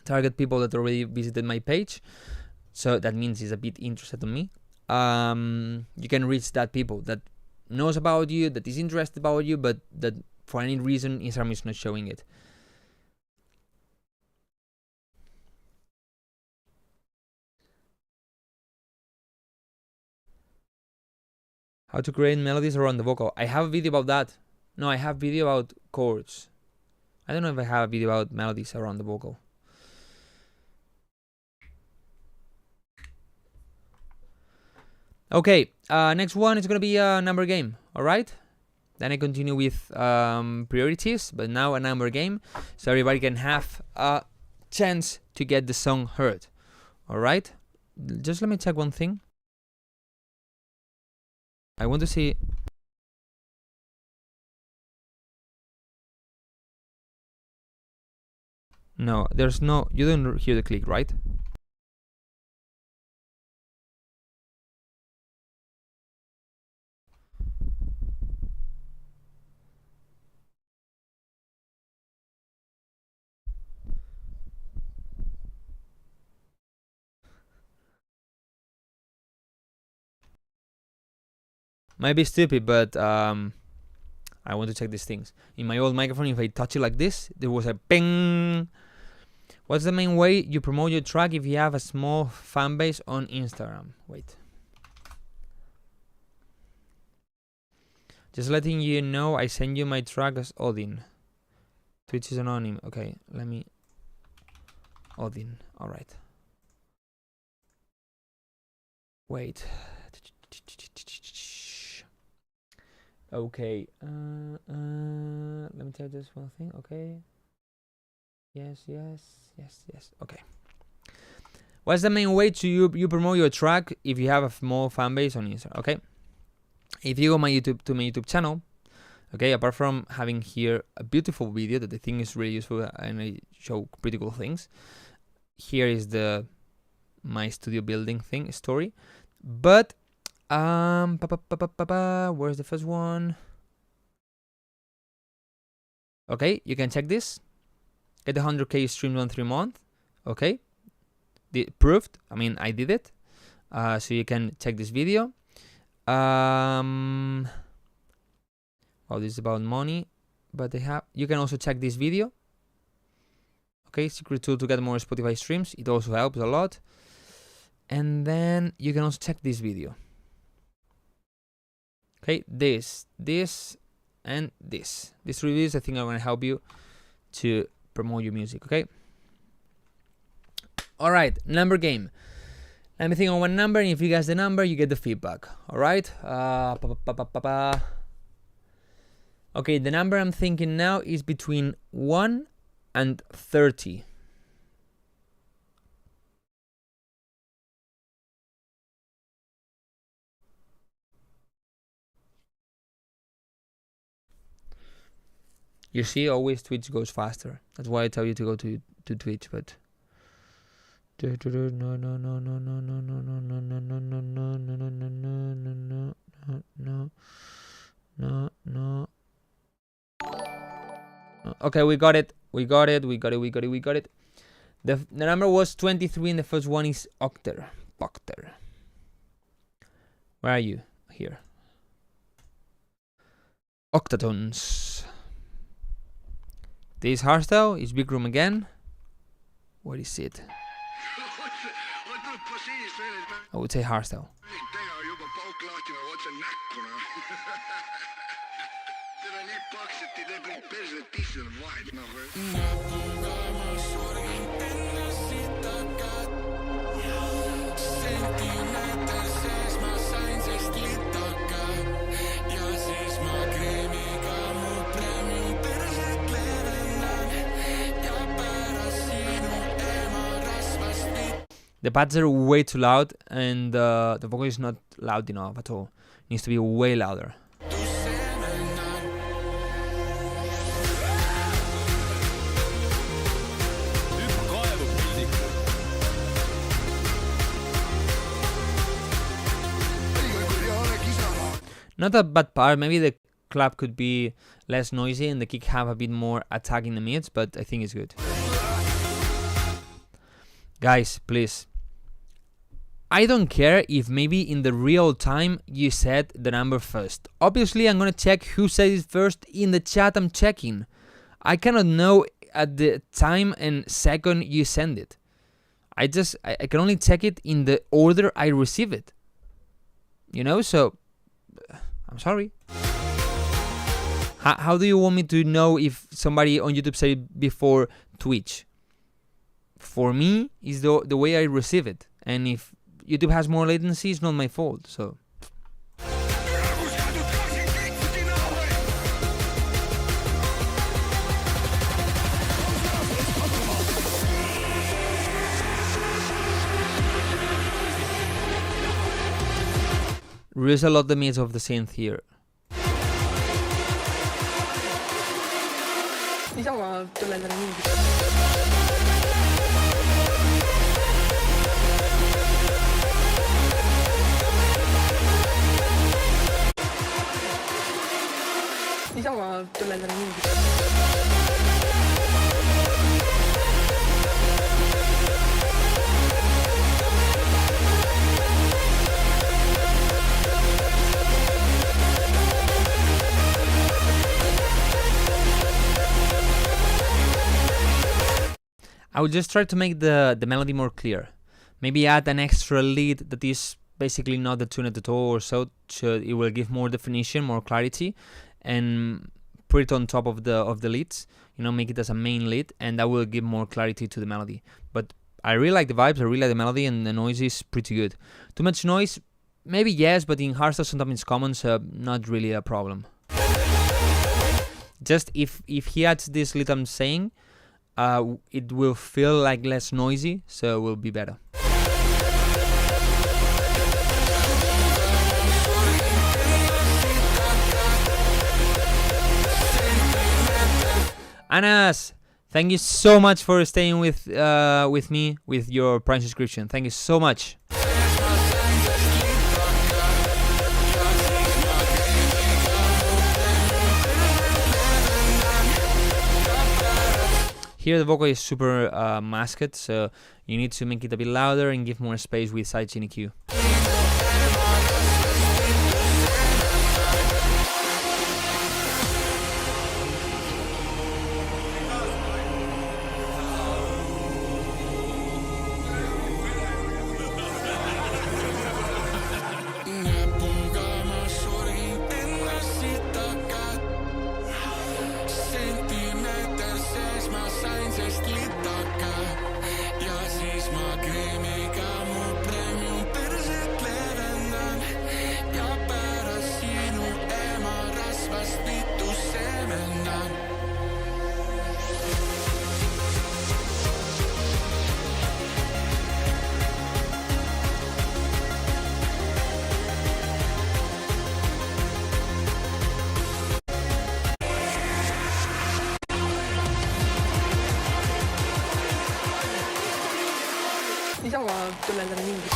target people that already visited my page, so that means it's a bit interested in me. You can reach that people that knows about you, that is interested about you, but that for any reason Instagram is not showing it. How to create melodies around the vocal. I have a video about that. No, I have a video about chords. I don't know if I have a video about melodies around the vocal. Okay, next one is gonna be a number game, alright? Then I continue with priorities, but now a number game, so everybody can have a chance to get the song heard, alright? Just let me check one thing. I want to see. No, there's no. You don't hear the click, right? Might be stupid, but I want to check these things. In my old microphone, if I touch it like this, there was a ping. What's the main way you promote your track if you have a small fan base on Instagram? Wait. Just letting you know, I send you my track as Odin. Twitch is anonymous. Okay, let me... Odin, alright. Wait. Okay. Let me tell this one thing. Okay. Yes. Okay. What's the main way to you promote your track if you have a small fan base on Instagram? Okay. If you go to my YouTube channel, okay, apart from having here a beautiful video that I think is really useful and I show pretty cool things, here is my studio building story. But where's the first one? Okay, you can check this. Get 100k streams on 3 months. Okay, proved. I mean, I did it. So you can check this video. Well, this is about money, but you can also check this video. Okay, secret tool to get more Spotify streams. It also helps a lot. And then you can also check this video. Okay, this, and this. These 3 videos I think are going to help you to promote your music, okay? Alright, number game. Let me think on one number, and if you guess the number, you get the feedback. Alright? Okay, the number I'm thinking now is between 1 and 30. You see, always Twitch goes faster. That's why I tell you to go to Twitch, but... No. Okay, we got it. The number was 23 and the first one is Octer. Where are you? Here. Octatons. This is hardstyle. It's big room again. What is it? I would say hardstyle. The pads are way too loud, and the vocal is not loud enough at all. It needs to be way louder. Not a bad part. Maybe the clap could be less noisy and the kick have a bit more attack in the mids, but I think it's good. Guys, please. I don't care if maybe in the real time you said the number first. Obviously, I'm gonna check who said it first in the chat I'm checking. I cannot know at the time and second you send it. I can only check it in the order I receive it. You know, so I'm sorry. How do you want me to know if somebody on YouTube said it before Twitch? For me, is the way I receive it. And if YouTube has more latency, it's not my fault, so... Reduce a lot the mids of the synth here. I would just try to make the melody more clear. Maybe add an extra lead that is basically not the tune at all, or so it will give more definition, more clarity, and put it on top of the leads. Make it as a main lead, and that will give more clarity to the melody. But I really like the vibes, I really like the melody, and the noise is pretty good. Too much noise, maybe yes, but in hardstyle sometimes it's common, so not really a problem. Just if he adds this lead I'm saying, it will feel like less noisy, so it will be better. Anas, thank you so much for staying with me with your Prime subscription. Thank you so much. Here the vocal is super masked, so you need to make it a bit louder and give more space with sidechain EQ. Diciamo tornando all'inglese.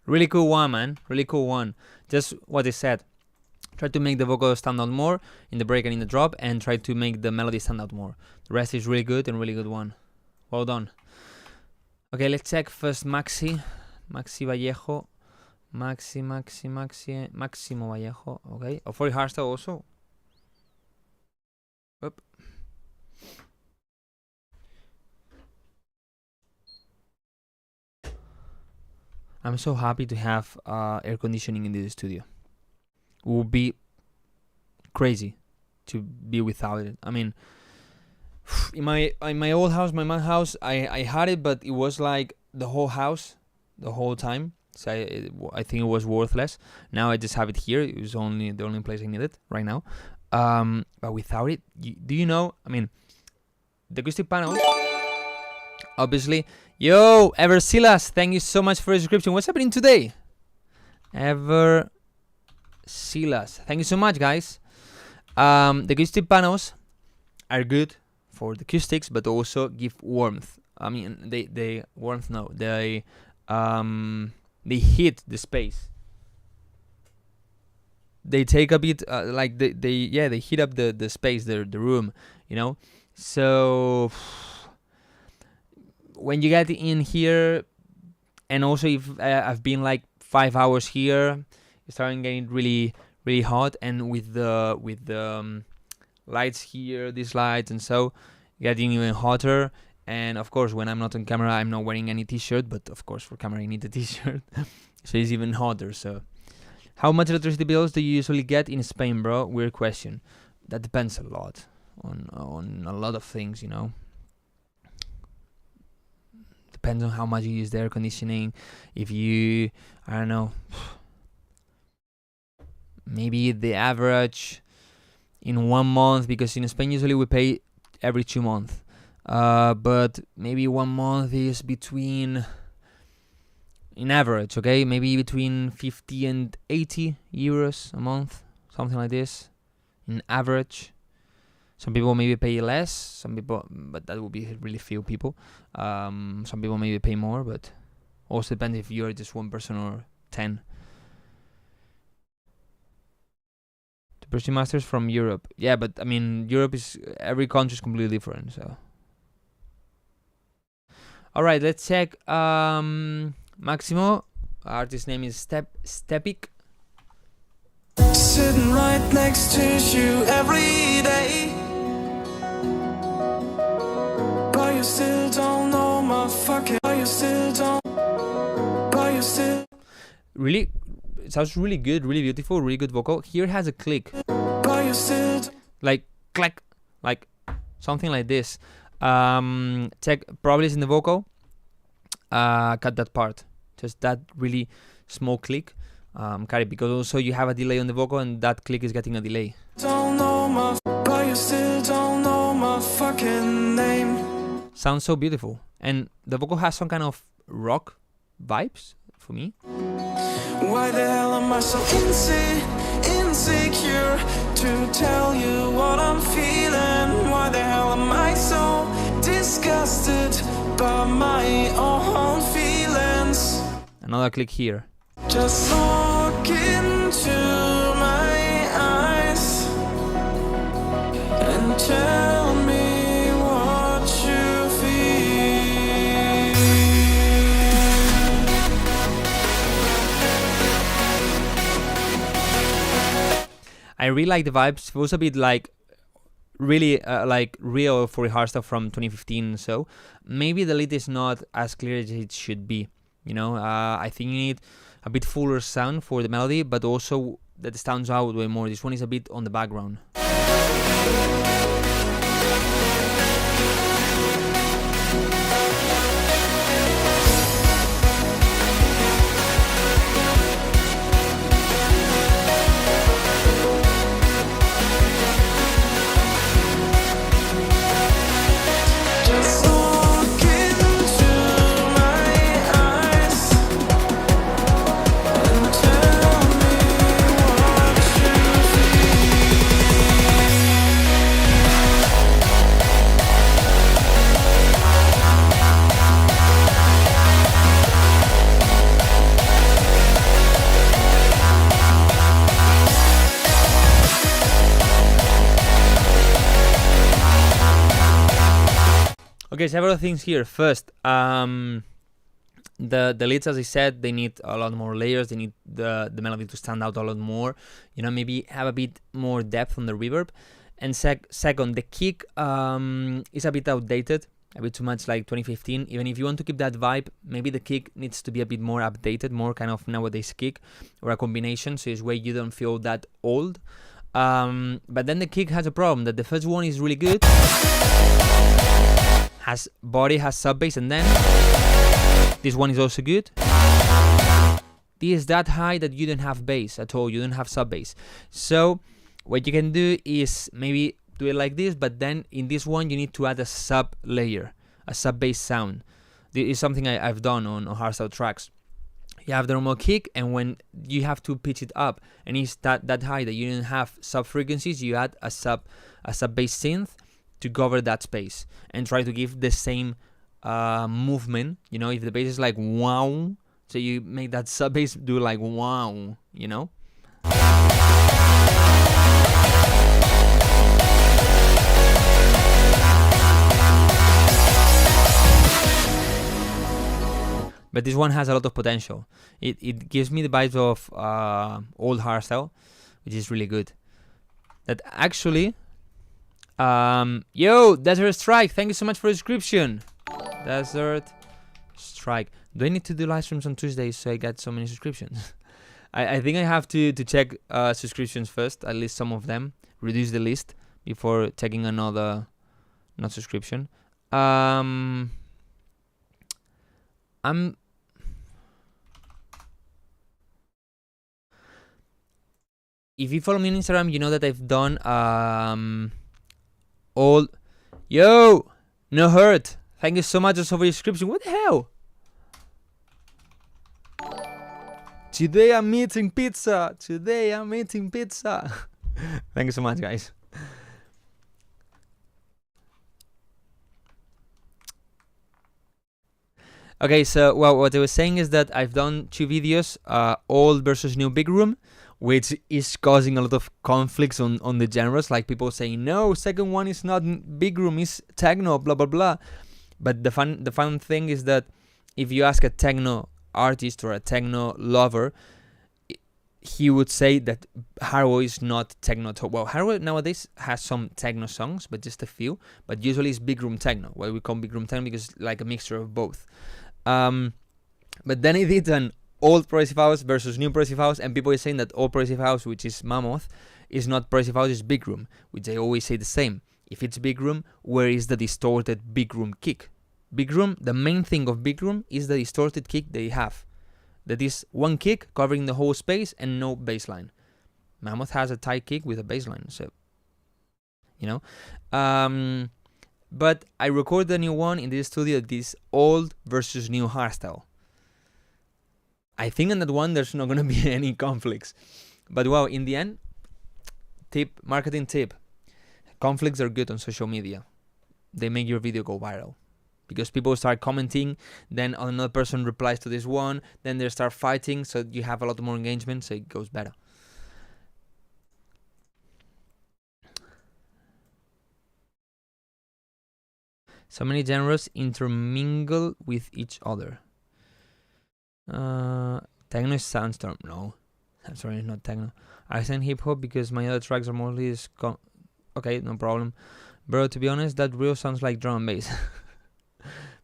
Really cool one, man. Really cool one. Just what I said. Try to make the vocal stand out more in the break and in the drop, and try to make the melody stand out more. The rest is really good and really good one. Well done. Okay, let's check first Maxi Vallejo. Maximo Vallejo. Okay, oh, for hardstyle also. Oop. I'm so happy to have air conditioning in this studio. It would be crazy to be without it. I mean, in my old house, my mom's house, I had it, but it was like the whole house, the whole time. So I think it was worthless. Now I just have it here. It was the only place I need it right now. But without it, do you know? I mean, the acoustic panels. Obviously, yo, Eversilas, thank you so much for the subscription. What's happening today? Eversilas, thank you so much, guys. The acoustic panels are good for the acoustics, but also give warmth. I mean, they warmth. No, they heat the space. They take a bit like they heat up the space, the room. So when you get in here, and also if I've been like 5 hours here, it's starting getting really really hot, and with the lights here, these lights, and so getting even hotter. And of course, when I'm not on camera, I'm not wearing any t-shirt, but of course for camera you need a t-shirt. So it's even hotter. So how much electricity bills do you usually get in Spain, bro? Weird question. That depends a lot on a lot of things, Depends on how much you use the air conditioning. If you, I don't know, maybe the average in 1 month, because in Spain usually we pay every 2 months. But maybe 1 month is between, in average, okay, maybe between 50 and 80 euros a month, something like this. in average. Some people maybe pay less, some people, but that would be really few people. Some people maybe pay more, but also depends if you're just one person or 10. To pursue masters from Europe. Yeah, but I mean, Europe is, every country is completely different, so. Alright, let's check Maximo. Artist name is Stepik. Sitting right next to you every day, but you still don't know my fucking. But you still don't. But you still. Really, it sounds really good, really beautiful, really good vocal. Here has a click, But you still. like clack, like something like this. Check, probably is in the vocal. Cut that part, just that really small click. Cut it, because also you have a delay on the vocal and that click is getting a delay. Don't know my. But you still don't know my fucking name. Sounds so beautiful, and the vocal has some kind of rock vibes for me. Why the hell am I so insecure to tell you what I'm feeling? Why the hell am I so disgusted by my own feelings? Another click here. Just look into my eyes and tell me what you feel. I really like the vibes. It was a bit like really like real for hardstyle from 2015. So maybe the lead is not as clear as it should be. You know, I think you need a bit fuller sound for the melody, but also that stands out way more. This one is a bit on the background. Just look into my eyes and tell me what you Okay, several things here. First, the leads, as I said, they need a lot more layers. They need the melody to stand out a lot more. You know, maybe have a bit more depth on the reverb. And second, the kick is a bit outdated, a bit too much like 2015. Even if you want to keep that vibe, maybe the kick needs to be a bit more updated, more kind of nowadays kick, or a combination, so it's where you don't feel that old. But then the kick has a problem, that the first one is really good, has body, has sub bass, and then this one is also good. This is that high that you don't have bass at all, you don't have sub bass. So what you can do is maybe do it like this, but then in this one you need to add a sub layer, a sub bass sound. This is something I've done on hardstyle tracks. You have the normal kick, and when you have to pitch it up and it's that high that you don't have sub frequencies, you add a sub bass synth to cover that space and try to give the same movement. You know, if the bass is like wow, so you make that sub bass do like wow, you know. But this one has a lot of potential. It gives me the vibes of old hardstyle, which is really good. That actually, yo, Desert Strike, thank you so much for the subscription. Desert Strike. Do I need to do live streams on Tuesdays so I get so many subscriptions? I think I have to check subscriptions first, at least some of them. Reduce the list before checking another not subscription. If you follow me on Instagram, you know that I've done all. Yo, no hurt. Thank you so much also for your subscription. What the hell? Today I'm eating pizza. Today I'm eating pizza. Thank you so much, guys. Okay, so well, what I was saying is that I've done 2 videos, old versus new big room, which is causing a lot of conflicts on the genres. Like people saying, no, second one is not big room, is techno, blah blah blah. But the fun thing is that if you ask a techno artist or a techno lover, he would say that Harrow is not techno. Well, Harrow nowadays has some techno songs, but just a few. But usually it's big room techno. What we call big room techno because it's like a mixture of both. But then I did an old progressive house versus new progressive house, and people are saying that old progressive house, which is Mammoth, is not progressive house, it's big room, which I always say the same. If it's big room, where is the distorted big room kick? Big room, the main thing of big room is the distorted kick they have. That is one kick covering the whole space and no bass line. Mammoth has a tight kick with a bass line, so you know. But I recorded a new one in this studio, this old versus new hardstyle. I think in that one there's not gonna be any conflicts. But well, in the end, marketing tip. Conflicts are good on social media. They make your video go viral. Because people start commenting, then another person replies to this one, then they start fighting, so you have a lot more engagement, so it goes better. So many genres intermingle with each other. Techno is Soundstorm. No, I'm sorry, it's not techno. I send hip hop because my other tracks are mostly okay, no problem. Bro, to be honest, that reel sounds like drum and bass.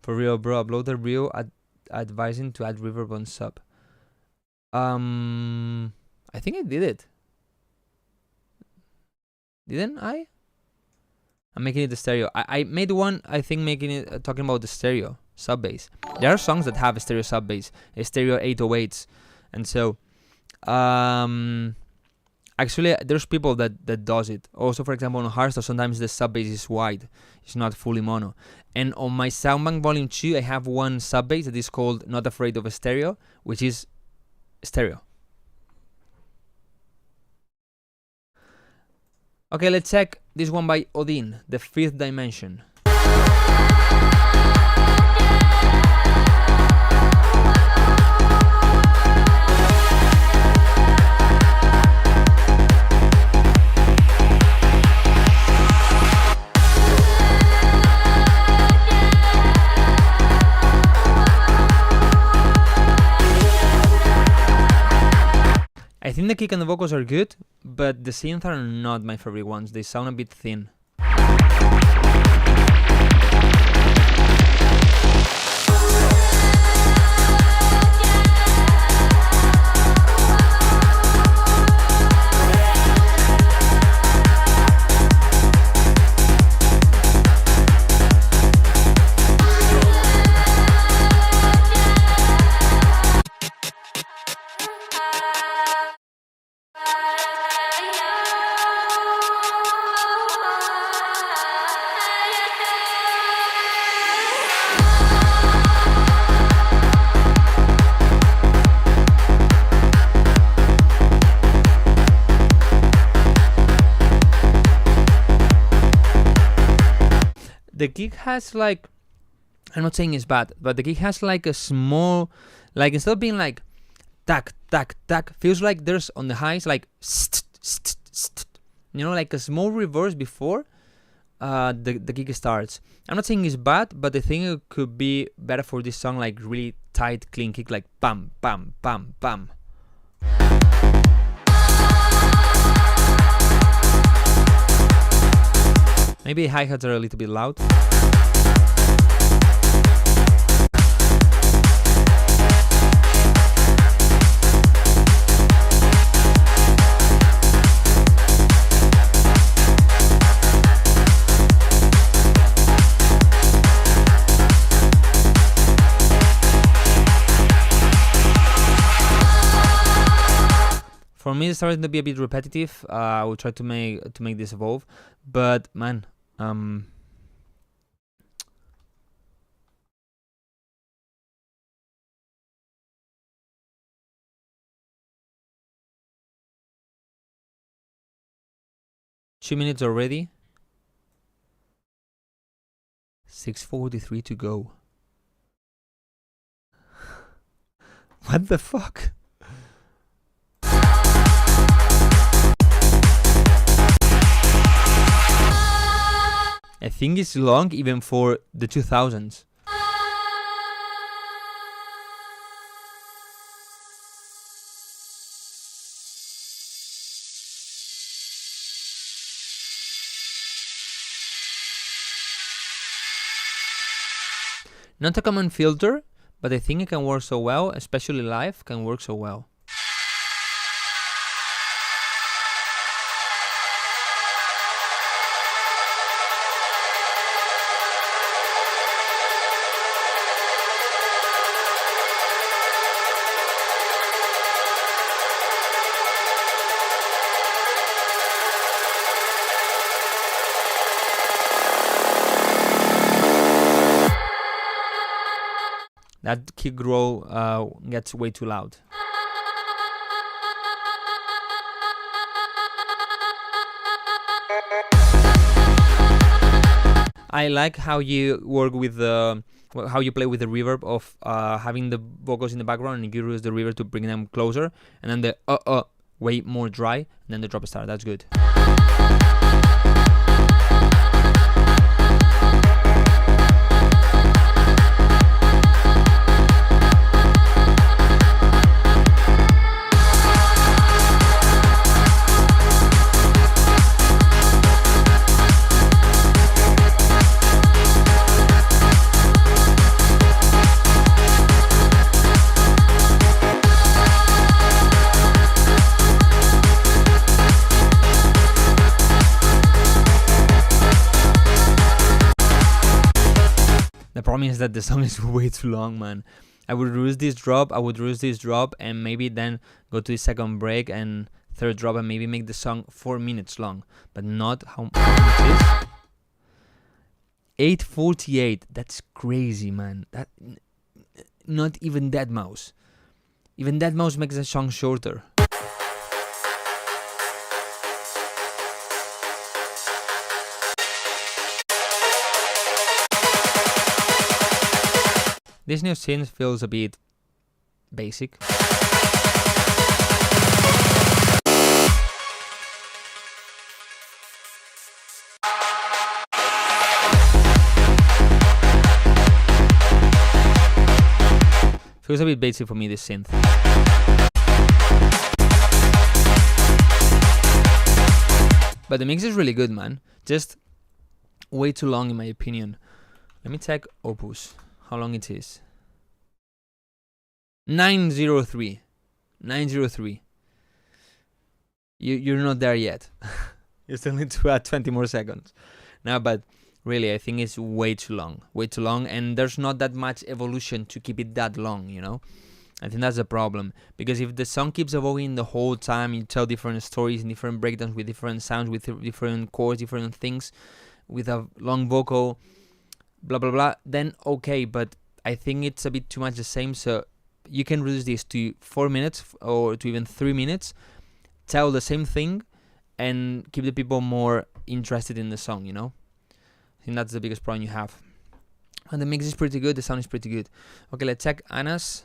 For real, bro, upload the reel advising to add reverb on sub. I think I did it. Didn't I? I'm making it the stereo. I made one, I think, making it talking about the stereo sub bass. There are songs that have a stereo sub bass, a stereo 808s, and so actually there's people that does it. Also, for example, on hardstyle sometimes the sub bass is wide, it's not fully mono. And on my Soundbank Volume 2 I have one sub bass that is called Not Afraid of a Stereo, which is stereo. Okay, let's check this one by Odin, The Fifth Dimension. I think the kick and the vocals are good, but the synths are not my favorite ones. They sound a bit thin. The kick has like, I'm not saying it's bad, but the kick has like a small, like instead of being like tack, tack, tack, feels like there's on the highs like you know, like a small reverse before the kick starts. I'm not saying it's bad, but I think it could be better for this song, like really tight, clean kick, like bam, bam, bam, bam. Maybe the hi-hats are a little bit loud. For me, it's starting to be a bit repetitive. I will try to make this evolve, but man, 2 minutes already. 6:43 to go. What the fuck? I think it's long even for the 2000s. Not a common filter, but I think it can work so well, especially live, can work so well. That kick grow gets way too loud. I like how you work with the how you play with the reverb of having the vocals in the background, and you use the reverb to bring them closer, and then the way more dry, and then the drop start. That's good. The problem is that the song is way too long, man. I would reduce this drop, and maybe then go to the second break and third drop, and maybe make the song 4 minutes long, but not how much it is. 8:48, that's crazy, man. That not even Deadmau5. Even Deadmau5 makes the song shorter. This new synth feels a bit basic. Feels a bit basic for me, this synth. But the mix is really good, man. Just way too long in my opinion. Let me check Opus. How long it is? 903. 903. You're not there yet. You still need to add 20 more seconds. No, but really, I think it's way too long. Way too long, and there's not that much evolution to keep it that long, you know? I think that's the problem. Because if the song keeps evolving the whole time, you tell different stories and different breakdowns with different sounds, with different chords, different things, with a long vocal, blah blah blah, then okay, but I think it's a bit too much the same. So you can reduce this to 4 minutes or to even 3 minutes, tell the same thing, and keep the people more interested in the song, you know? I think that's the biggest problem you have. And the mix is pretty good, the sound is pretty good. Okay, let's check Anna's.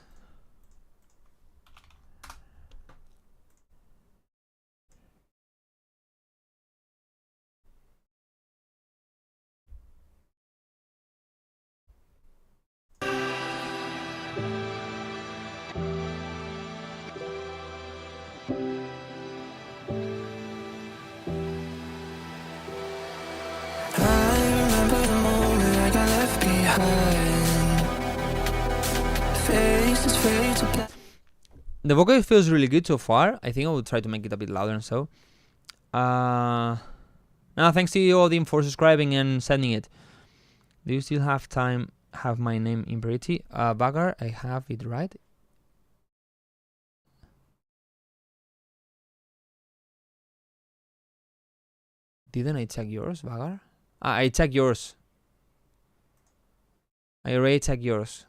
The vocal feels really good so far. I think I will try to make it a bit louder and so. Now, thanks to you, Odin, for subscribing and sending it. Do you still have time? Have my name in priority? Vagar, I have it right. Didn't I check yours, Vagar? I checked yours. I already checked yours.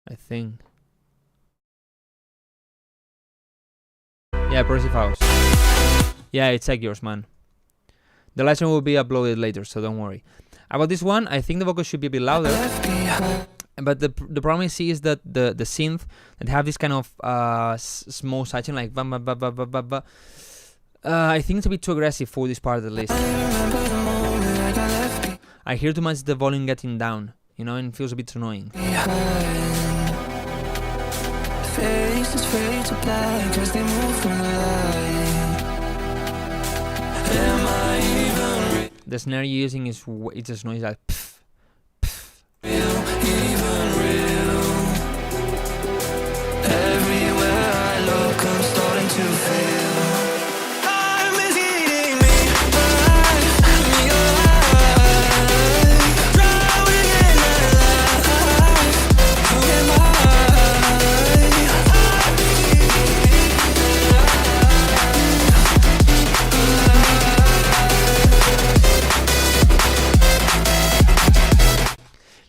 I think. Yeah, Progressive House. Yeah, check yours, man. The lesson will be uploaded later, so don't worry. About this one, I think the vocals should be a bit louder. But the problem I see is that the synth that have this kind of small sidechain like ba ba ba ba ba ba ba. I think it's a bit too aggressive for this part of the list. I hear too much the volume getting down, you know, and it feels a bit annoying. Faces fade to black as they move from the light. Am I even The snare you're using is it's just noise like pff, pff. real, even real? Everywhere I look, I'm starting to feel time is eating me alive, me alive, drowning in my life. Who am I?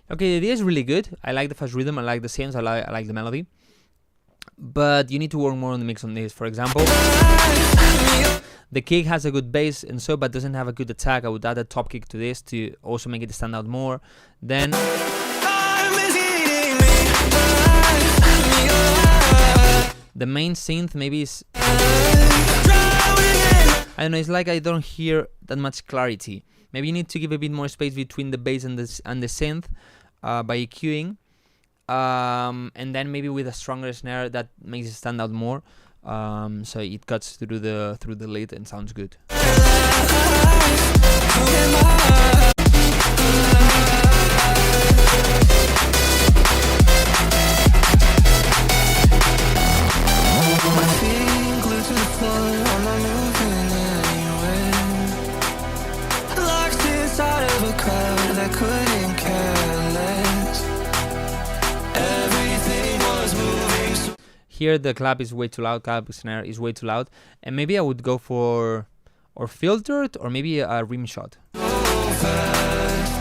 Okay, the idea is really good. I like the fast rhythm, I like the synths, I like the melody. But you need to work more on the mix on this. For example, the kick has a good bass and so, but doesn't have a good attack. I would add a top kick to this to also make it stand out more. Then the main synth maybe is, I don't know, it's like I don't hear that much clarity. Maybe you need to give a bit more space between the bass and the synth by EQing, and then maybe with a stronger snare that makes it stand out more, so it cuts through the lead and sounds good. My feet glued to the floor, I'm not moving anywhere. Locked inside of a crowd that couldn't care less. Everything was moving so Here the clap is way too loud, clap snare is way too loud, and maybe I would go for or filtered or maybe a rim shot. fast.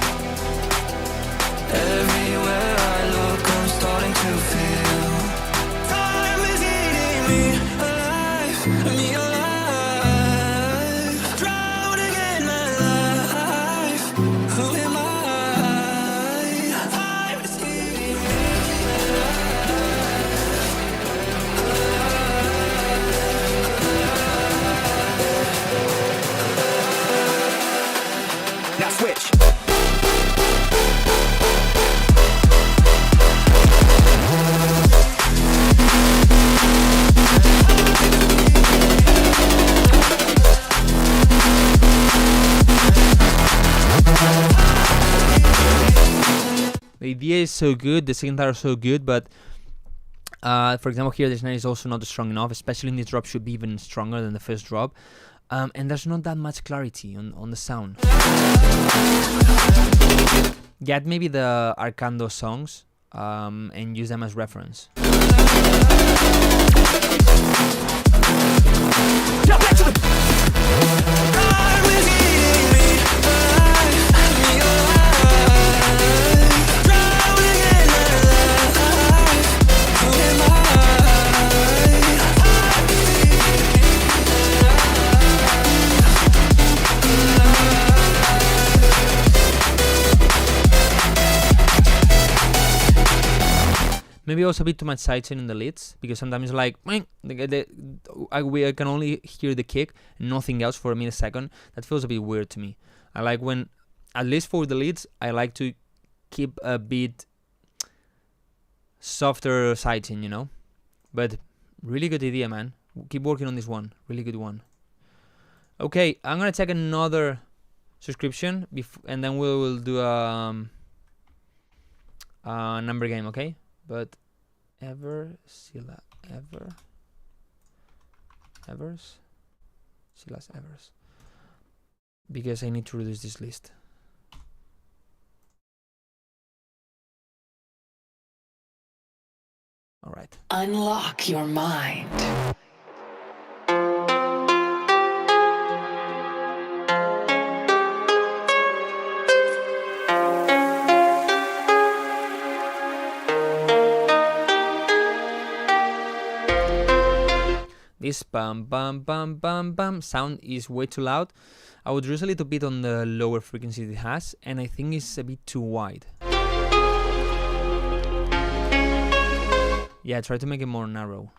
Everywhere I look, I'm starting to feel time is eating me alive, me alive, drowning in my life. Who am I? Time is eating me alive. Now switch. The idea is so good, the synths are so good, but for example here the snare is also not strong enough, especially in this drop should be even stronger than the first drop, and there's not that much clarity on the sound. Get maybe the Arcando songs and use them as reference. Time is eating me alive, me alive, drowning in my life. Who am I? Maybe also a bit too much sidechain in the leads, because sometimes like I can only hear the kick and nothing else for a millisecond. That feels a bit weird to me. I like when, at least for the leads, I like to keep a bit softer sidechain, you know. But really good idea, man. Keep working on this one. Really good one. Okay, I'm gonna check another subscription and then we will do a number game, okay? But Silas Evers, because I need to reduce this list. All right. Unlock your mind. The This bum bum bum bum bum sound is way too loud. I would reduce a little bit on the lower frequency it has, and I think it's a bit too wide. Yeah, try to make it more narrow.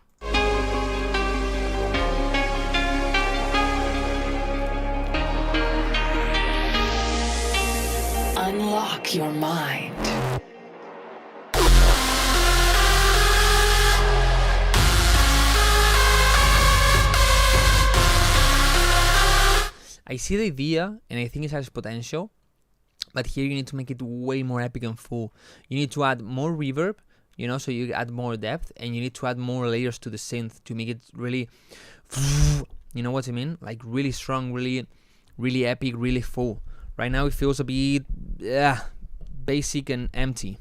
Unlock your mind. I see the idea, and I think it has potential, but here you need to make it way more epic and full. You need to add more reverb, you know, so you add more depth, and you need to add more layers to the synth to make it really, you know what I mean? Like really strong, really epic, really full. Right now it feels a bit basic and empty.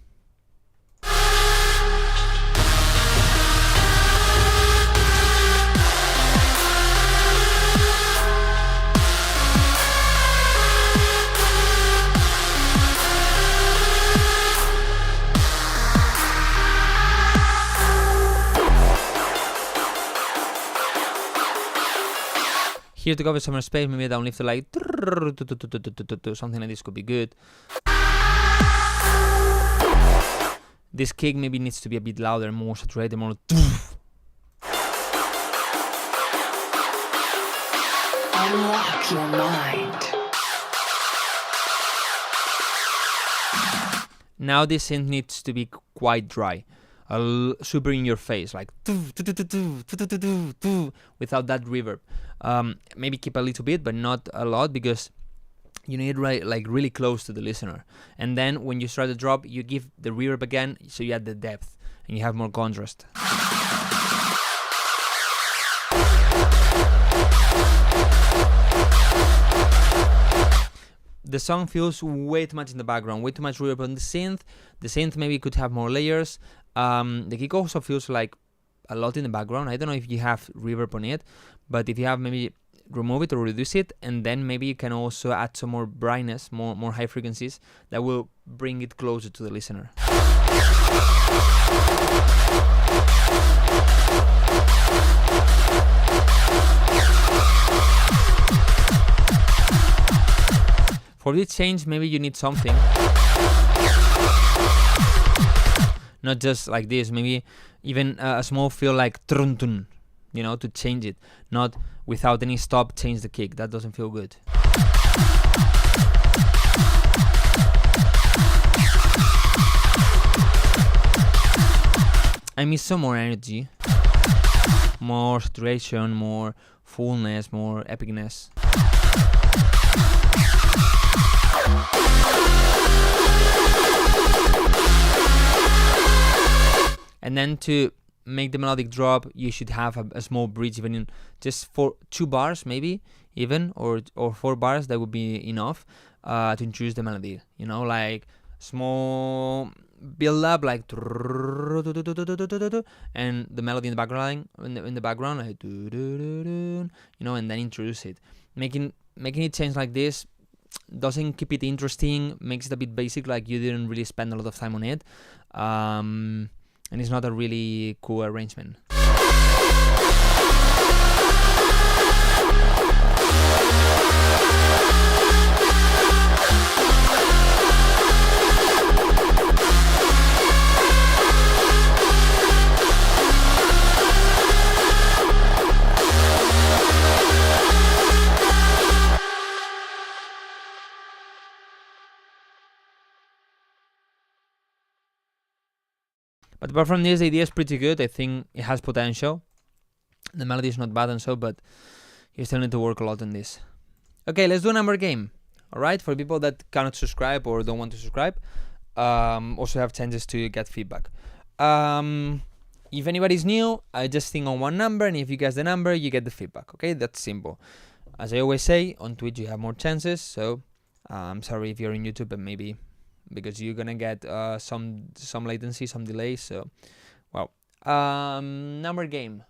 Here to cover some space, maybe downlift like something like this could be good. This kick maybe needs to be a bit louder, more saturated, more. Unlock your mind. Now this synth needs to be quite dry, super in your face, like without that reverb. Maybe keep a little bit, but not a lot, because you need like really close to the listener. And then when you start the drop, you give the reverb again, so you add the depth and you have more contrast. The song feels way too much in the background, way too much reverb on the synth. The synth maybe could have more layers. The kick also feels like a lot in the background. I don't know if you have reverb on it, but if you have, maybe remove it or reduce it, and then maybe you can also add some more brightness, more high frequencies that will bring it closer to the listener. For this change, maybe you need something. Not just like this, maybe even a small feel like truntun, you know, to change it. Not without any stop, change the kick. That doesn't feel good. I miss some more energy, more saturation, more fullness, more epicness. And then to make the melodic drop, you should have a small bridge, even in just for 2 bars, maybe even, or 4 bars. That would be enough to introduce the melody. You know, like small build up, like, and the melody in the background, in the background, like, you know, and then introduce it. Making it change like this doesn't keep it interesting, makes it a bit basic, like you didn't really spend a lot of time on it. And it's not a really cool arrangement. But apart from this, the idea is pretty good. I think it has potential. The melody is not bad and so, but you still need to work a lot on this. Okay, let's do a number game. Alright, for people that cannot subscribe or don't want to subscribe, also have chances to get feedback. If anybody's new, I just think on one number, and if you guess the number, you get the feedback. Okay, that's simple. As I always say, on Twitch you have more chances, so I'm sorry if you're in YouTube, but maybe because you're gonna get some latency, some delay. So, well, number game.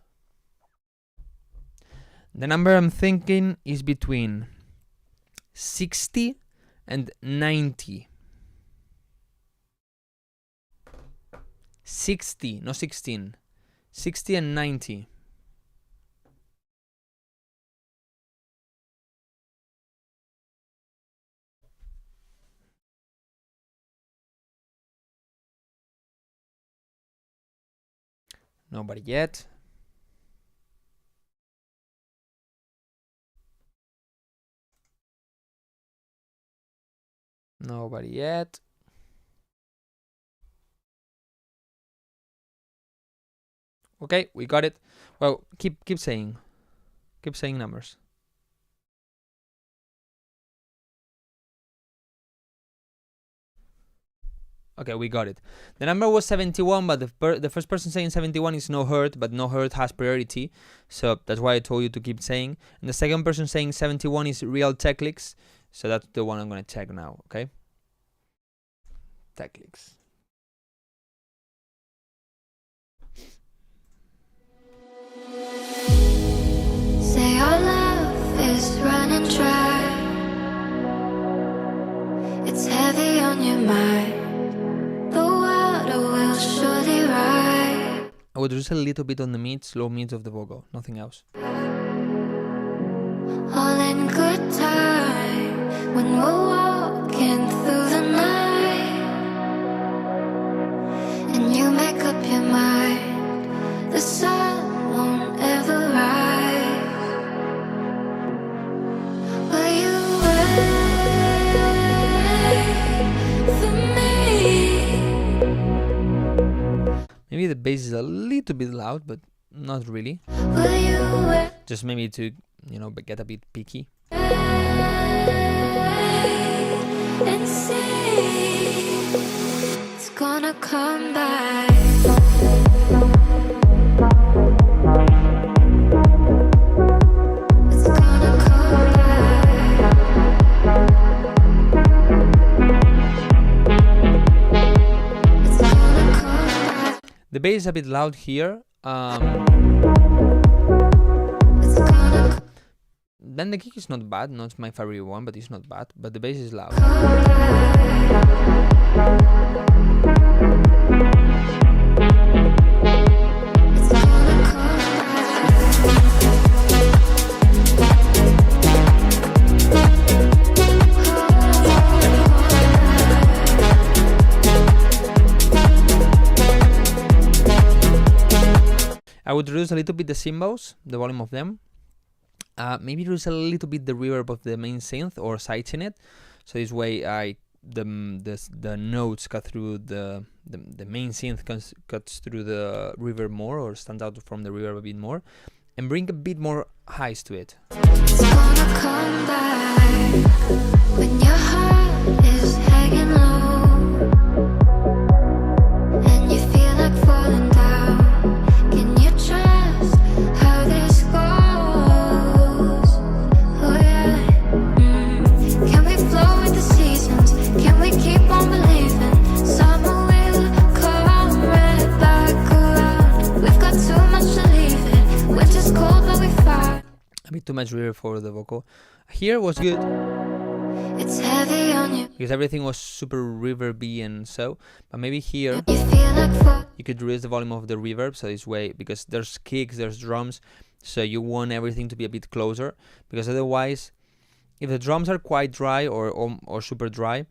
The number I'm thinking is between 60 and 90. 60, not 16. 60 and 90. Nobody yet. Nobody yet. Okay, we got it. Well, keep saying numbers. Okay, we got it. The number was 71, but the first person saying 71 is no hurt, but no hurt has priority, so that's why I told you to keep saying. And the second person saying 71 is real tech leaks, so that's the one I'm gonna check now. Okay, tech leaks. Say our love is running dry. It's heavy on your mind. The water will surely rise. I would reduce a little bit on the mids, low mids of the vocal, nothing else. All in good time when we're walking through the night, and you make up your mind. The sun won't ever rise. Will you wait for me? Maybe the bass is a little bit loud, but not really. Will you wait Just maybe to, get a bit picky. and see? It's gonna come back. It's gonna come back. It's gonna come back. The bass is a bit loud here. It's gonna Then the kick is not bad, not my favorite one, but it's not bad. But the bass is loud. come back. It's gonna come I would reduce a little bit the cymbals, the volume of them. Maybe reduce a little bit the reverb of the main synth or sighten it, so this way the notes cut through the main synth cuts through the reverb more, or stands out from the reverb a bit more, and bring a bit more highs to it. It's gonna come back when your heart is hanging low and you feel like falling down. Can you trust how this goes? Oh yeah. Can we flow with the seasons? Can we keep on believing? Summer will come right back around. We've got too much to leave it. Winter's cold but we fight. A bit too much reverb for the vocal. Here was good It's heavy on you. because everything was super reverby and so, but maybe here You feel like fall. you could reduce the volume of the reverb, so this way, because there's kicks, there's drums, so you want everything to be a bit closer, because otherwise, if the drums are quite dry or super dry,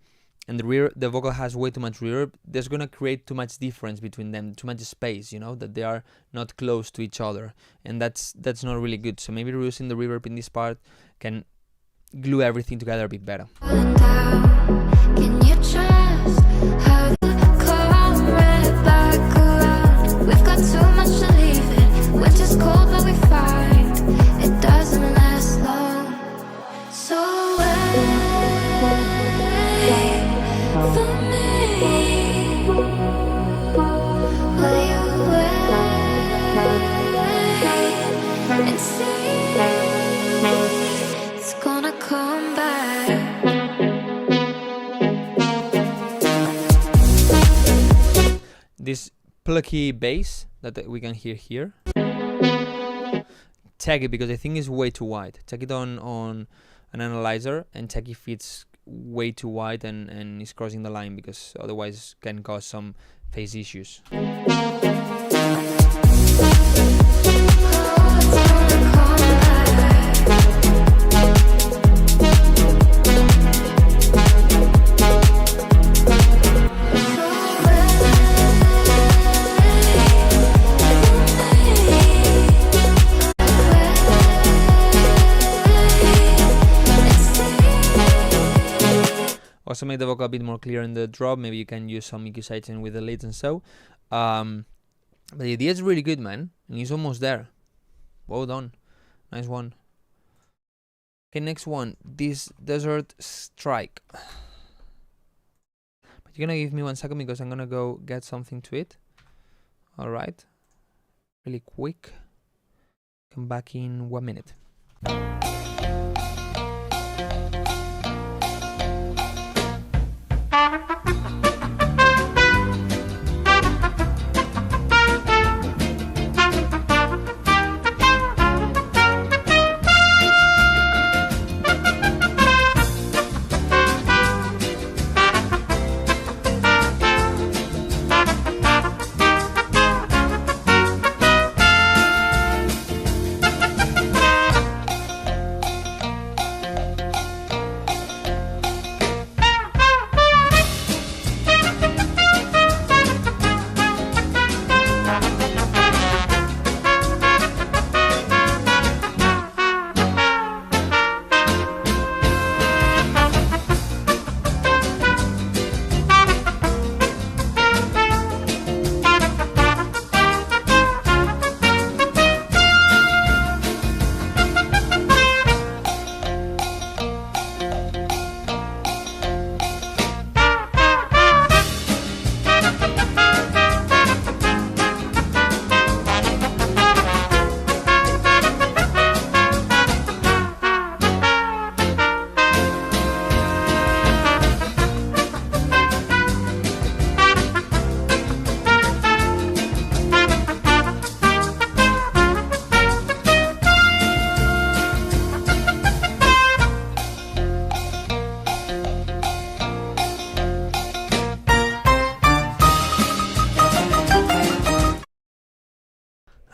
and the vocal has way too much reverb, there's gonna create too much difference between them, too much space, that they are not close to each other, and that's not really good. So maybe reducing the reverb in this part can glue everything together a bit better. Falling down. Can you trust how they come right back around? We've got too much to leave it. Winter's cold but we fight. It doesn't last long. So wait for me. Will you wait and see? It's gonna come back. This plucky bass that we can hear here, check it, because I think it's way too wide. Check it on an analyzer and check if it's way too wide and is crossing the line, because otherwise can cause some phase issues. Also make the vocal a bit more clear in the drop. Maybe you can use some EQ sighting with the leads and so. But the idea is really good, man. And he's almost there. Well done. Nice one. Okay, next one. This Desert Strike. But you're gonna give me 1 second because I'm gonna go get something to eat. Alright. Really quick. Come back in 1 minute.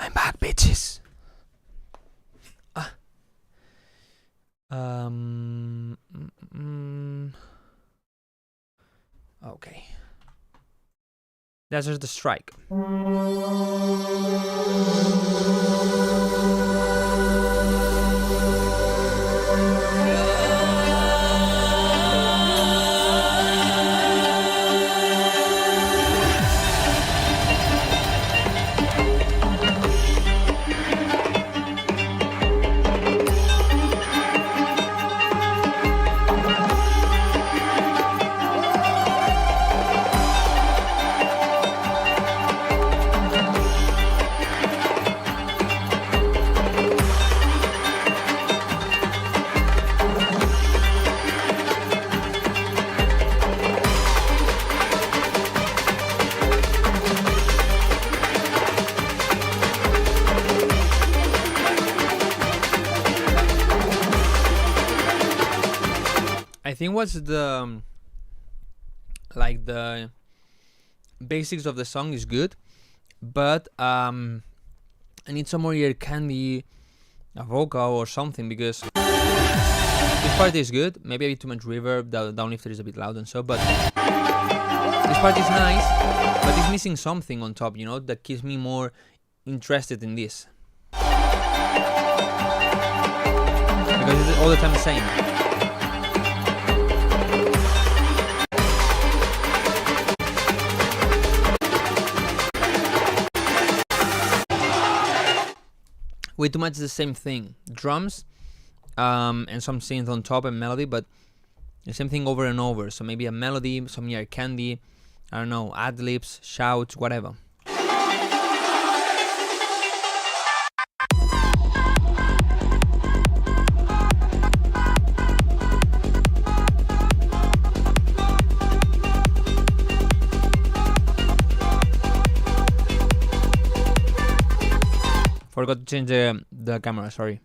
I'm back, bitches. Okay. That's just the strike. I think what's the like the basics of the song is good, but I need some more ear candy, a vocal or something, because this part is good. Maybe a bit too much reverb. The downlifter is a bit loud and so, but this part is nice, but it's missing something on top, you know, that keeps me more interested in this, because it's all the time the same. Way too much the same thing. Drums and some synth on top and melody, but the same thing over and over. So maybe a melody, some ear candy, I don't know, ad-libs, shouts, whatever. Forgot to change the camera, sorry.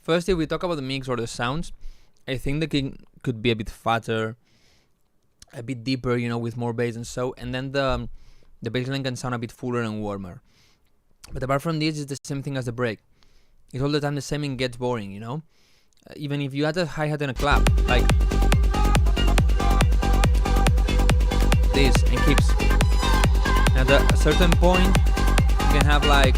First, if we talk about the mix or the sounds, I think the kick could be a bit fatter, a bit deeper, you know, with more bass and so. And then the the bass line can sound a bit fuller and warmer. But apart from this, it's the same thing as the break. It's all the time the same and gets boring, you know? Even if you add a hi-hat and a clap, like this, and keeps. At a certain point, you can have like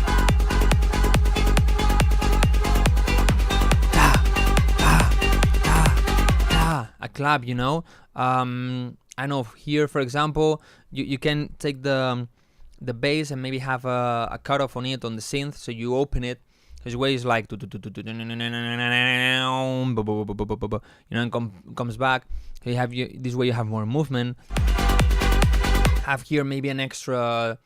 a clap, you know? I know here, for example, you can take the bass and maybe have a cutoff on it on the synth, so you open it. His way is like, you know, and comes back. So you have this way you have more movement. Have here maybe an extra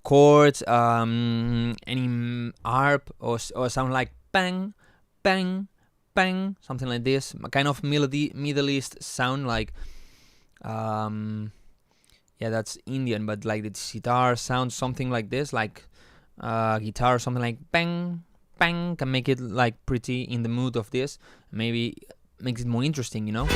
chords, any harp or sound like bang, bang, bang, something like this. A kind of melody, Middle East sound, like, yeah, that's Indian, but like the sitar sounds something like this, like guitar, something like bang, bang, can make it like pretty in the mood of this. Maybe makes it more interesting, you know?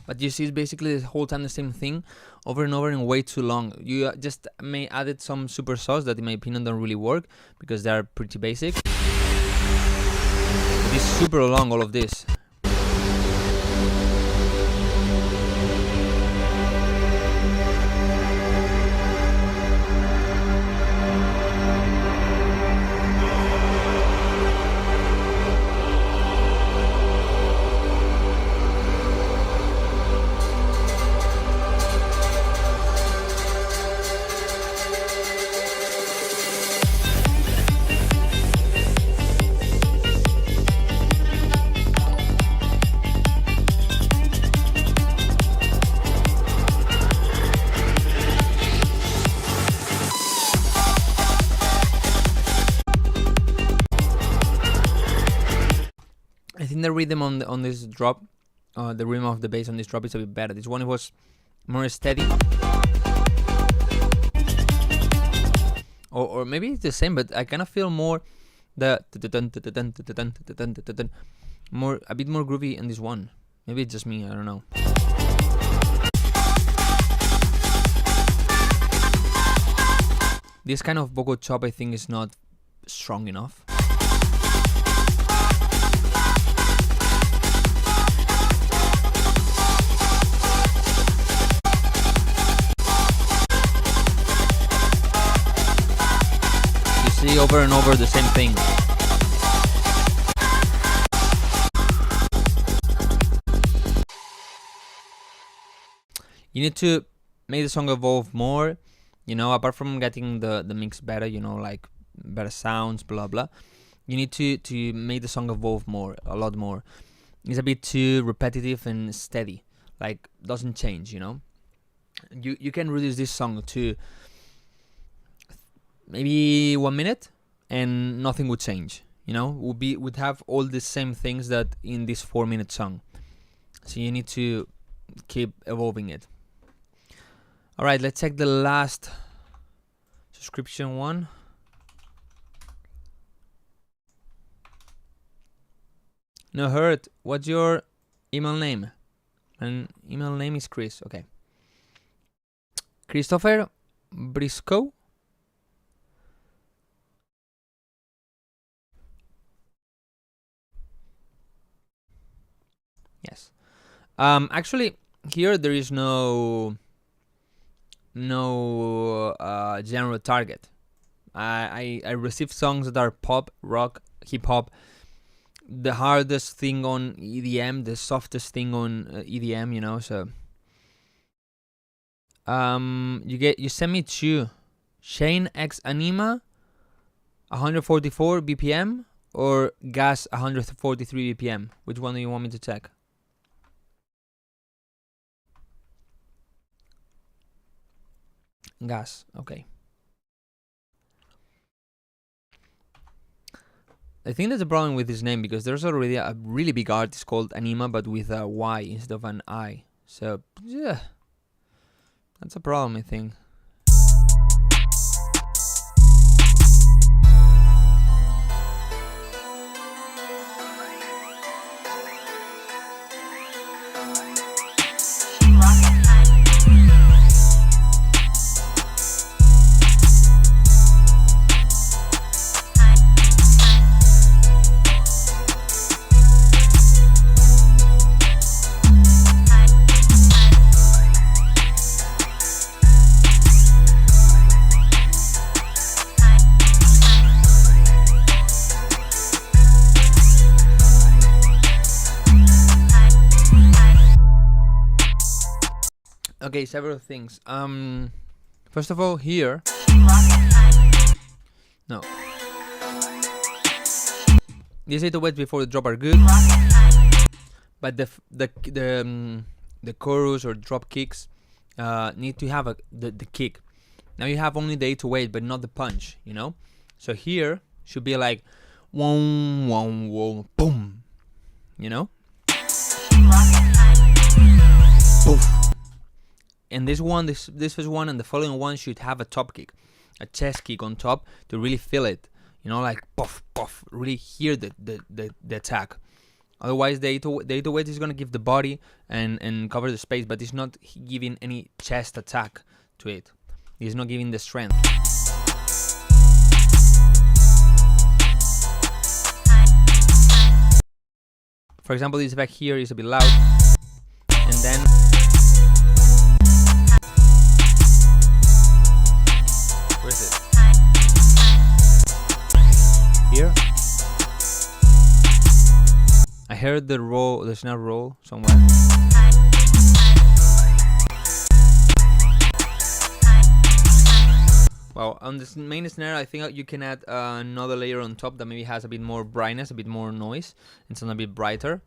But you see, it's basically the whole time the same thing, over and over and way too long. You just may added some super sauce that in my opinion don't really work, because they are pretty basic. But it's super long, all of this. I think the rhythm on this drop, the rhythm of the bass on this drop is a bit better. This one was more steady, or maybe it's the same, but I kind of feel more the more, a bit more groovy in this one. Maybe it's just me, I don't know. This kind of vocal chop I think is not strong enough. See over and over the same thing. You need to make the song evolve more, you know, apart from getting the mix better, you know, like better sounds, blah blah. You need to make the song evolve more, a lot more. It's a bit too repetitive and steady, like doesn't change, you know. You can reduce this song to maybe 1 minute and nothing would change, you know. Would have all the same things that in this 4-minute song. So you need to keep evolving it. All right, let's check the last subscription one. No hurt. What's your email name? And email name is Chris. Okay. Christopher Briscoe. Yes. Actually, here there is no general target. I receive songs that are pop, rock, hip hop. The hardest thing on EDM, the softest thing on EDM, you know. So you send me to Shane X Anima 144 BPM or Gas 143 BPM. Which one do you want me to check? Gas, okay. I think there's a problem with his name because there's already a really big artist called Anima, but with a Y instead of an I. So, yeah, that's a problem, I think. Okay, several things. First of all, here. No. These 808s before the drop are good, but the chorus or drop kicks need to have the kick. Now you have only the 808, but not the punch. You know. So here should be like, wong wong wong boom. You know. Poof. And this first one and the following one should have a top kick, a chest kick on top to really feel it. You know, like puff puff, really hear the attack. Otherwise, the 808 is gonna give the body and cover the space, but it's not giving any chest attack to it. It's not giving the strength. For example, this effect here is a bit loud, and then where is it? Here. I heard the snare roll somewhere. Well, on this main snare, I think you can add another layer on top that maybe has a bit more brightness, a bit more noise, and something a bit brighter.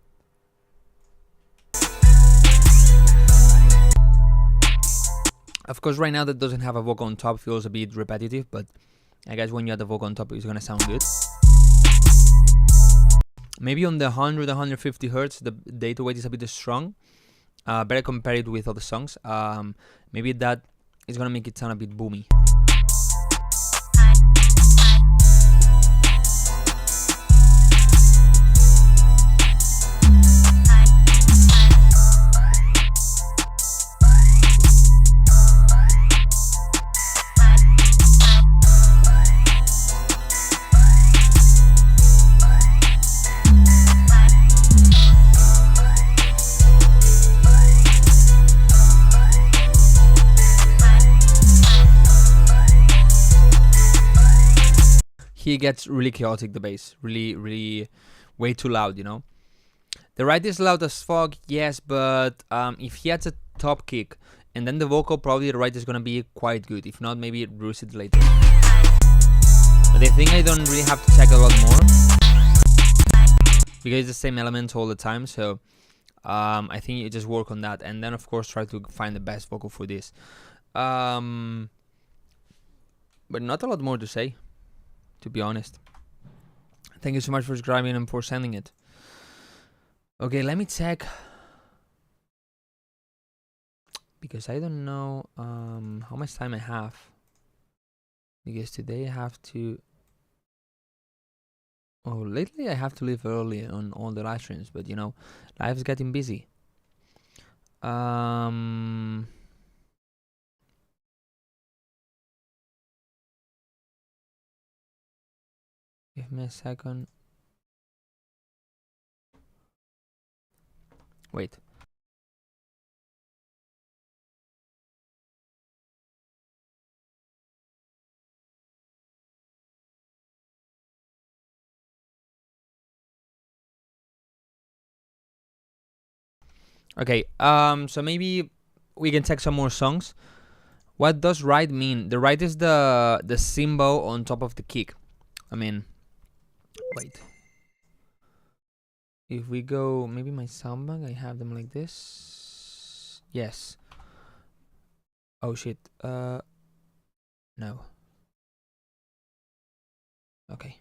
Of course, right now that doesn't have a vocal on top, feels a bit repetitive, but I guess when you add the vocal on top, it's gonna sound good. Maybe on the 100, 150 hertz, the 808 is a bit strong. Better compare it with other songs. Maybe that is gonna make it sound a bit boomy. He gets really chaotic, the bass, really way too loud, you know. The right is loud as fuck, yes, but if he adds a top kick and then the vocal, probably the right is gonna be quite good. If not, maybe reduce it later. But I think I don't really have to check a lot more because it's the same elements all the time. So I think you just work on that, and then of course try to find the best vocal for this. But not a lot more to say, to be honest. Thank you so much for subscribing and for sending it. Okay, let me check, because I don't know how much time I have, because today I have to, lately I have to leave early on all the live streams, but you know, life is getting busy. Give me a second. Wait. Okay, so maybe we can check some more songs. What does right mean? The right is the symbol on top of the kick. I mean, wait. If we go, maybe my sound bag, I have them like this. Yes. Oh shit. No. Okay.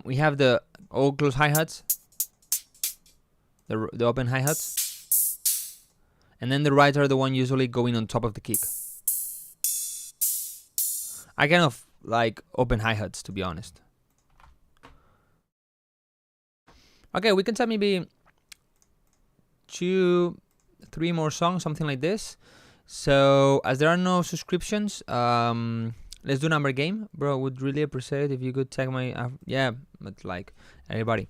We have the all close hi-hats. The open hi-hats. And then the right are the one usually going on top of the kick. I kind of like open hi-hats, to be honest. Okay, we can try maybe 2-3 more songs, something like this. So, as there are no subscriptions, let's do number game. Bro, would really appreciate it if you could check my... yeah, but like, everybody.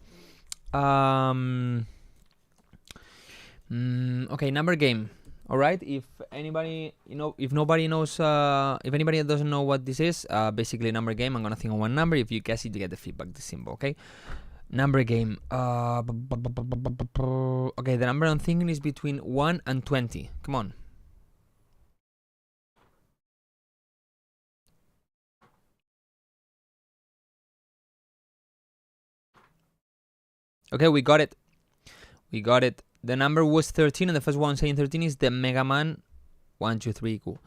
Okay, number game. Alright, if anybody, if nobody knows, if anybody doesn't know what this is, basically number game, I'm gonna think of one number. If you guess it, you get the feedback, the symbol, okay? Number game. Okay, the number I'm thinking is between 1 and 20. Come on. Okay, we got it. We got it. The number was 13, and the first one saying 13 is the Mega Man 123. Cool.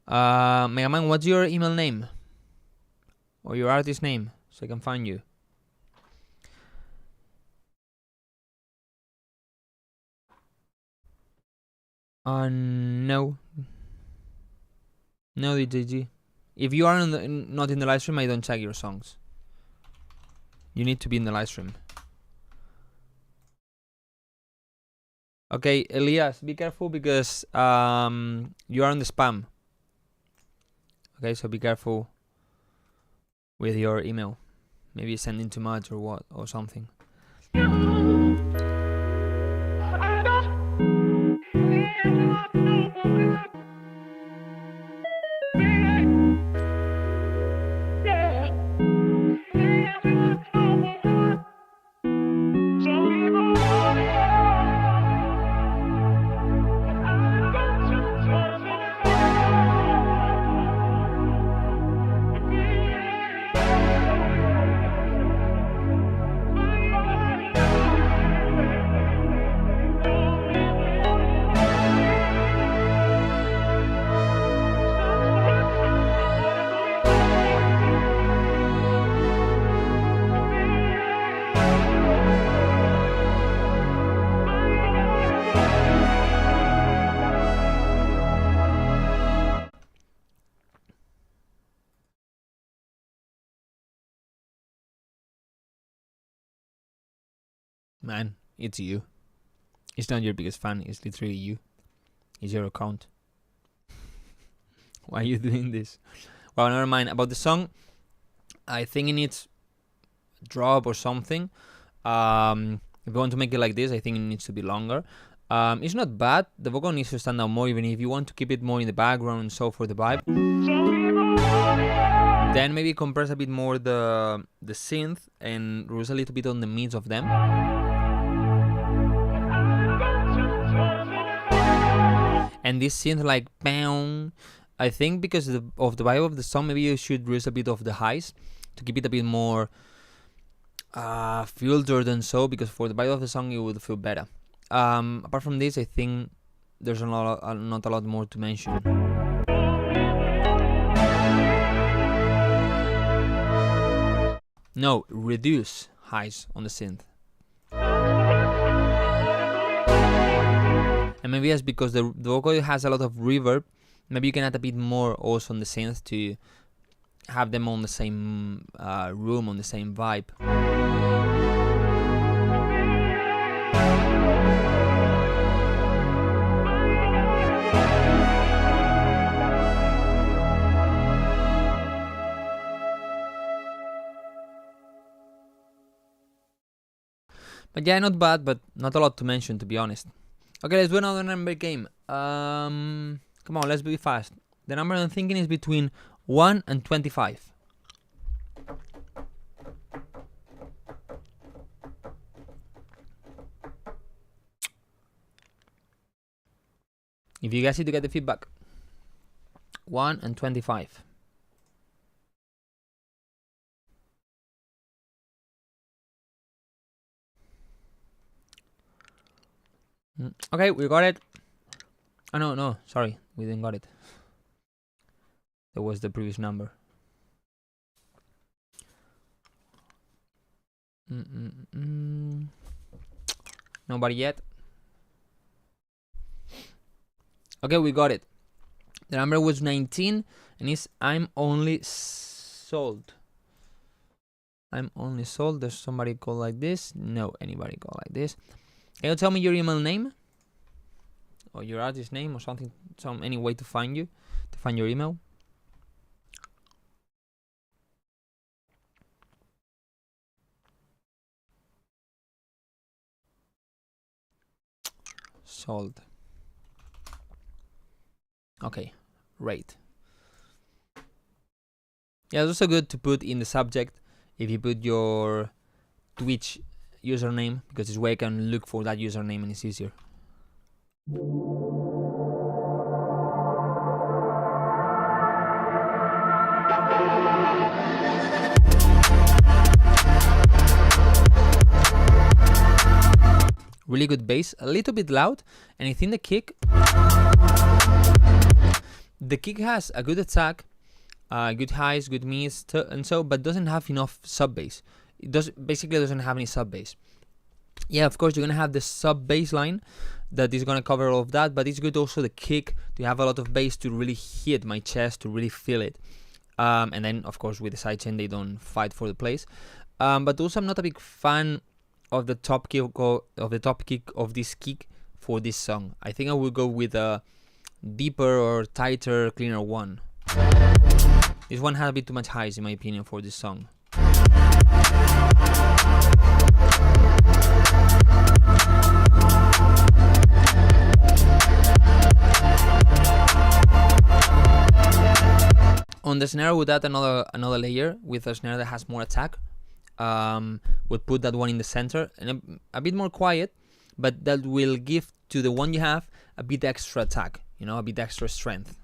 Mega Man, what's your email name? Or your artist name, so I can find you. No. No, DJG. If you are not in the live stream, I don't check your songs. You need to be in the live stream. Okay, Elias, be careful because you are on the spam. Okay, so be careful with your email. Maybe sending too much or what, or something. Man, it's you. It's not your biggest fan, it's literally you. It's your account. Why are you doing this? Well, never mind. About the song, I think it needs drop or something. If you want to make it like this, I think it needs to be longer. It's not bad. The vocal needs to stand out more, even if you want to keep it more in the background and so for the vibe. Then maybe compress a bit more the synth and reduce a little bit on the mids of them. And this synth like bang. I think because of the vibe of the song, maybe you should reduce a bit of the highs to keep it a bit more filtered and so, because for the vibe of the song it would feel better. Apart from this, I think there's not a lot more to mention. No, reduce highs on the synth. And maybe that's because the vocal has a lot of reverb. Maybe you can add a bit more also on the synth to have them on the same room, on the same vibe. But yeah, not bad, but not a lot to mention, to be honest. Okay, let's do another number game. Come on, let's be fast. The number I'm thinking is between 1 and 25. If you guys need to get the feedback. 1 and 25. Okay, we got it. Oh, no, sorry. We didn't got it. That was the previous number. Nobody yet. Okay, we got it. The number was 19 and it's I'm only sold. I'm only sold. There's somebody called like this. No, anybody called like this. Can you tell me your email name? Or your artist name or something, any way to find you, to find your email? Sold. Okay, rate. Yeah, it's also good to put in the subject if you put your Twitch username, because it's where I can look for that username and it's easier. really good bass, a little bit loud, and I think the kick has a good attack, good highs, good mids, and so, but doesn't have enough sub bass. It basically doesn't have any sub bass. Yeah, of course you're gonna have the sub bass line that is gonna cover all of that, but it's good also the kick to have a lot of bass to really hit my chest, to really feel it. And then of course with the sidechain they don't fight for the place. But also I'm not a big fan of the top kick of this kick for this song. I think I will go with a deeper or tighter, cleaner one. This one has a bit too much highs in my opinion for this song. On the snare, would add another layer with a snare that has more attack. Would put that one in the center and a bit more quiet, but that will give to the one you have a bit extra attack, you know, a bit extra strength.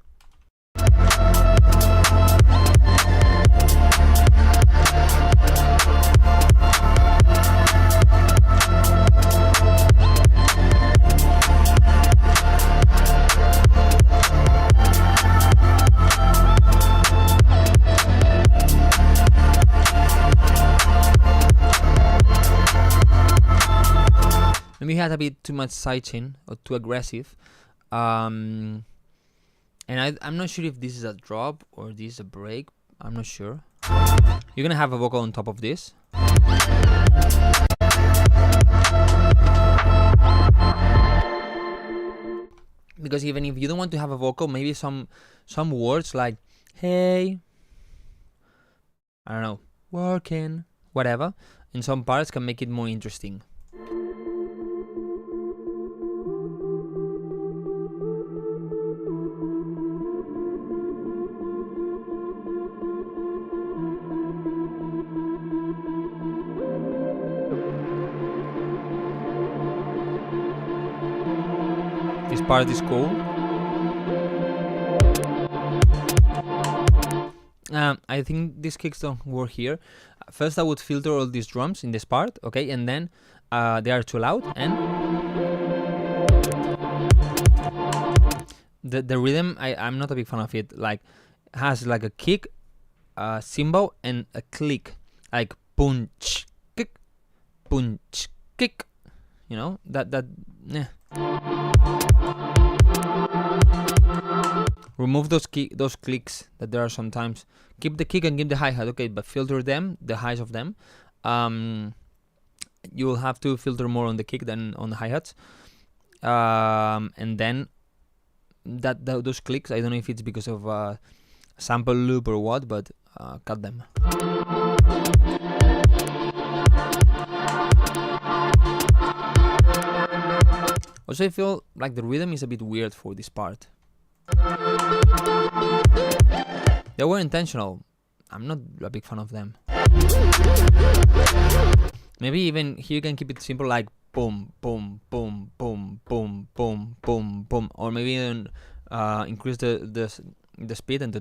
Maybe he had a bit too much sidechain or too aggressive, and I'm not sure if this is a drop or this is a break. I'm not sure. You're gonna have a vocal on top of this. Because even if you don't want to have a vocal, maybe some words like hey, I don't know, working, whatever, in some parts can make it more interesting. This part is cool. I think these kicks don't work here. First I would filter all these drums in this part, okay, and then they are too loud, and the rhythm I'm not a big fan of it. Like has like a kick, cymbal, and a click, like punch kick, you know, that yeah. Remove those clicks that there are sometimes. Keep the kick and keep the hi-hat, okay, but filter them, the highs of them. You will have to filter more on the kick than on the hi-hats. And then those clicks, I don't know if it's because of sample loop or what, but cut them. Also, I feel like the rhythm is a bit weird for this part. They were intentional. I'm not a big fan of them. Maybe even here you can keep it simple, like boom, boom, boom, boom, boom, boom, boom, boom, or maybe even increase the speed and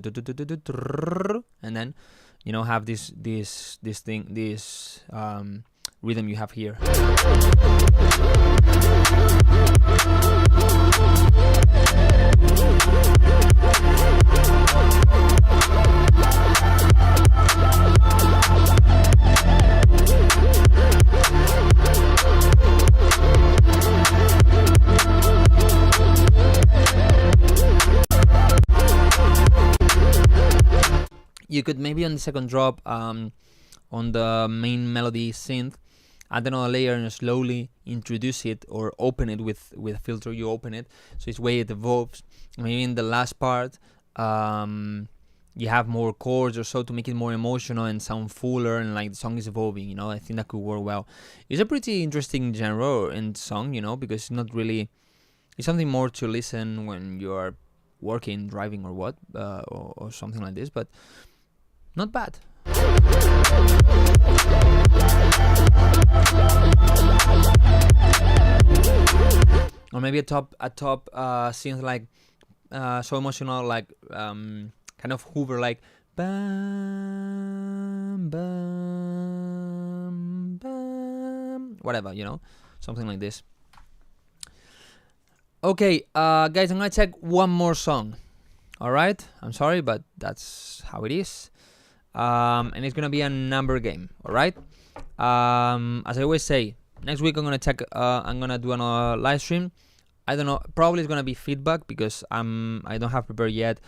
then, you know, have this rhythm you have here. You could maybe on the second drop, on the main melody synth, add another layer and slowly introduce it or open it with a filter. You open it, so it's way it evolves. Maybe in the last part, you have more chords or so to make it more emotional and sound fuller, and like the song is evolving. You know, I think that could work well. It's a pretty interesting genre and song, you know, because it's not really. It's something more to listen when you are working, driving, or what, or something like this. But not bad. Or maybe a top synth, like so emotional, like kind of Hoover, like bam bam bam, whatever, you know, something like this. Okay, guys, I'm gonna check one more song. All right, I'm sorry, but that's how it is. And it's gonna be a number game. All right. As I always say, next week I'm gonna check. I'm gonna do another live stream. I don't know. Probably it's gonna be feedback because I don't have prepared yet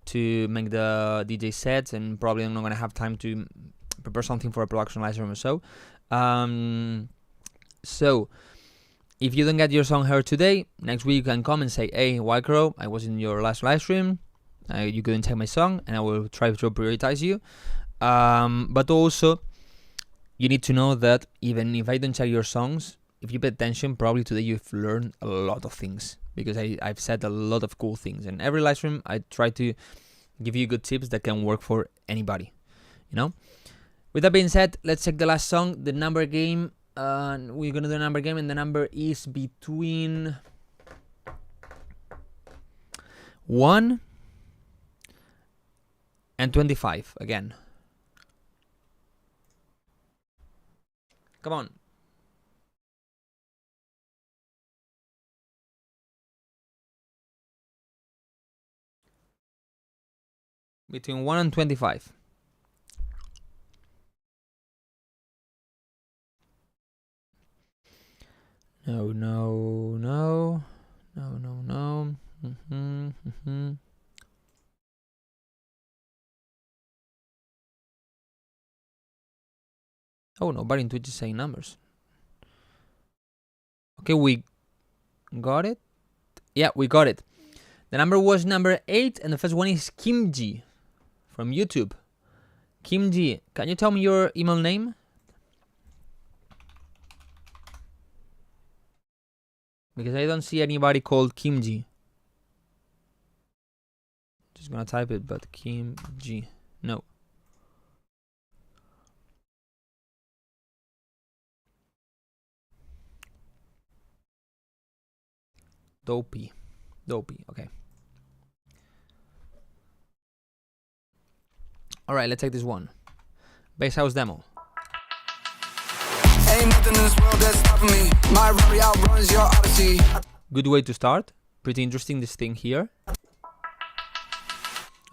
to make the DJ sets, and probably I'm not gonna have time to prepare something for a production live stream or so. So if you don't get your song heard today, next week you can come and say, "Hey, Wildcrow, I was in your last live stream. You couldn't take my song, and I will try to prioritize you." But also, you need to know that even if I don't check your songs, if you pay attention, probably today you've learned a lot of things, because I've said a lot of cool things. And every live stream, I try to give you good tips that can work for anybody, you know? With that being said, let's check the last song, the number game. We're gonna do a number game, and the number is between 1 and 25 again. Come on. Between 1 and 25. No. Oh, nobody in Twitch is saying numbers. Okay, we got it. Yeah, we got it. The number was number 8, and the first one is Kimji from YouTube. Kimji, can you tell me your email name? Because I don't see anybody called Kimji. Just gonna type it, but Kimji. No. Dopey. Okay. Alright, let's take this one. Bass house demo. Ain't nothing in this world that's stopping me. My Rari outruns your odyssey. Good way to start. Pretty interesting, this thing here.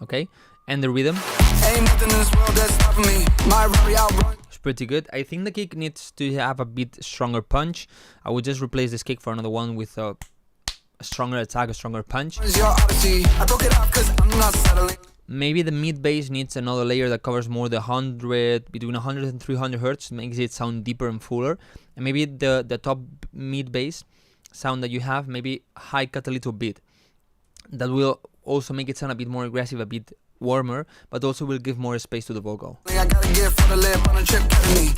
Okay, and the rhythm. Ain't nothing in this world that's stopping me. My Rari outruns. It's pretty good. I think the kick needs to have a bit stronger punch. I would just replace this kick for another one with a stronger attack, a stronger punch. Your odyssey. I broke it off 'cause I'm not settling. Maybe the mid bass needs another layer that covers more the 100, between 100 and 300 hertz, makes it sound deeper and fuller. And maybe the top mid bass sound that you have, maybe hike it a little bit. That will also make it sound a bit more aggressive, a bit warmer, but also will give more space to the vocal. I gotta get for the lip on a trip, carry me.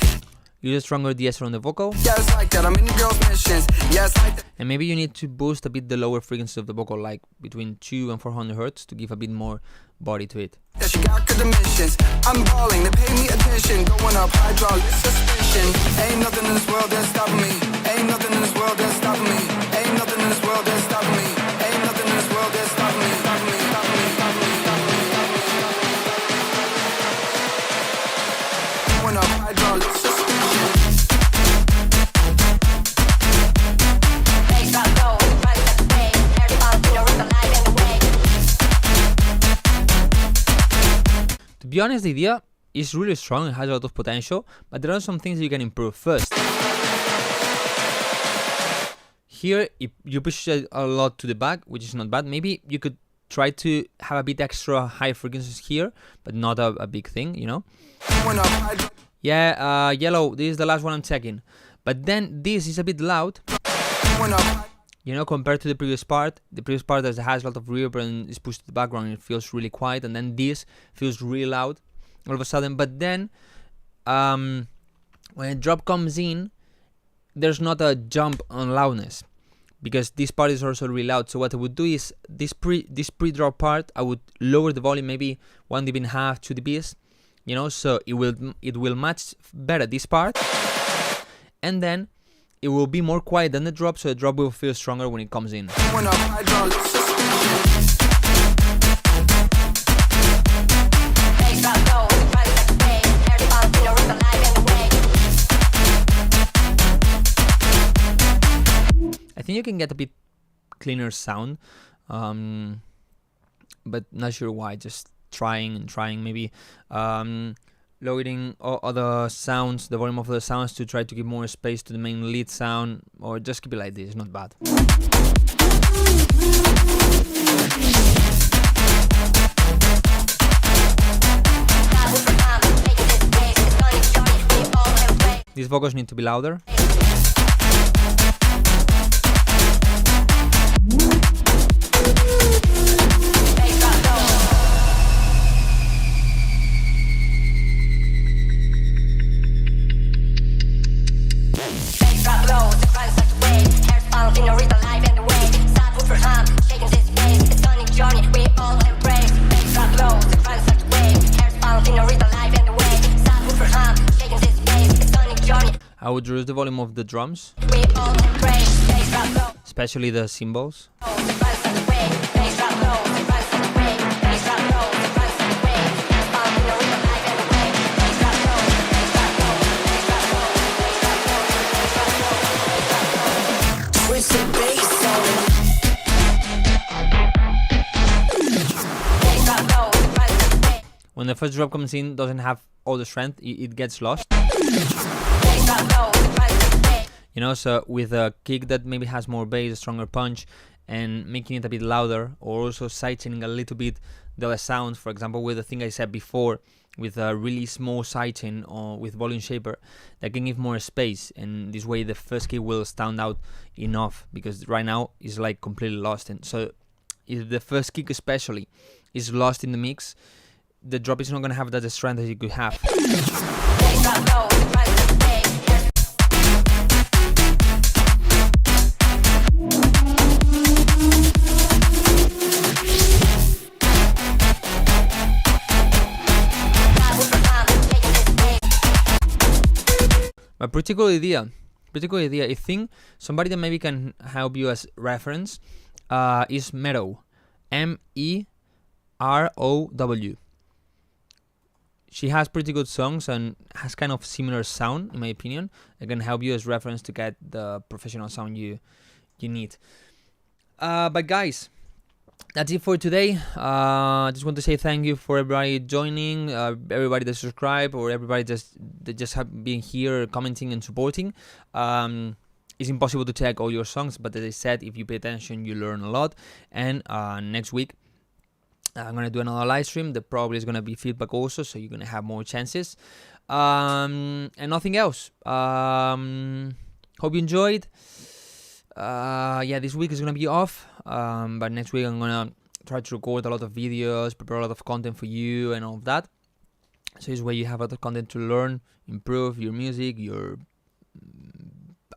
Use a stronger de-esser on the vocal. Yeah, it's like that. I'm in the girl's missions. Yeah, it's like that. And maybe you need to boost a bit the lower frequency of the vocal, like between 2 and 400 hertz, to give a bit more body to it. Yeah, she got good dimensions. I'm balling, they pay me attention. Going up, hydraulic suspicion. Ain't nothing in this world that's stopping me. Ain't nothing in this world that's stopping me. Ain't nothing in this world that's stopping me. Ain't nothing in this world that's stopping me. Stopping me, stopping me, stopping me, stopping me, stopping me. Going up, hydraulic suspicion. To be honest, the idea is really strong and has a lot of potential, but there are some things you can improve. First, here if you push it a lot to the back, which is not bad. Maybe you could try to have a bit extra high frequencies here, but not a big thing, you know. Yeah, yellow, this is the last one I'm checking. But then this is a bit loud, you know, compared to the previous part. The previous part that has a lot of reverb and is pushed to the background, it feels really quiet, and then this feels really loud all of a sudden. But then when a drop comes in, there's not a jump on loudness, because this part is also really loud. So what I would do is this pre-drop part, I would lower the volume maybe 1 dB, 2 dBs, you know, so it will match better this part, and then it will be more quiet than the drop, so the drop will feel stronger when it comes in. I think you can get a bit cleaner sound, but not sure why. Just trying, maybe lowering other sounds, the volume of the sounds, to try to give more space to the main lead sound, or just keep it like this. Not bad. These vocals need to be louder. I would reduce the volume of the drums, especially the cymbals. When the first drop comes in, doesn't have all the strength, it gets lost. You know, so with a kick that maybe has more bass, a stronger punch, and making it a bit louder, or also sidechaining a little bit the other sounds, for example, with the thing I said before, with a really small sidechain or with volume shaper, that can give more space, and this way the first kick will stand out enough, because right now it's like completely lost. And so if the first kick especially is lost in the mix, the drop is not going to have that strength that you could have. A pretty cool idea. I think somebody that maybe can help you as reference is Merow, Merow. She has pretty good songs and has kind of similar sound, in my opinion. It can help you as reference to get the professional sound you need. But guys, that's it for today. Just want to say thank you for everybody joining, everybody that subscribed, or everybody that just have been here commenting and supporting. It's impossible to check all your songs, but as I said, if you pay attention, you learn a lot. And next week, I'm going to do another live stream. There probably is going to be feedback also, so you're going to have more chances. And nothing else. Hope you enjoyed. Yeah, this week is going to be off. But next week I'm going to try to record a lot of videos, prepare a lot of content for you and all of that. So this way you have a lot of content to learn, improve your music, your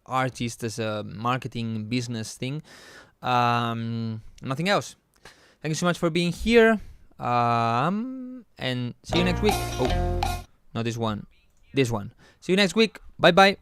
artist as a marketing business thing. Nothing else. Thank you so much for being here, and see you next week. Oh, not this one. See you next week. Bye bye.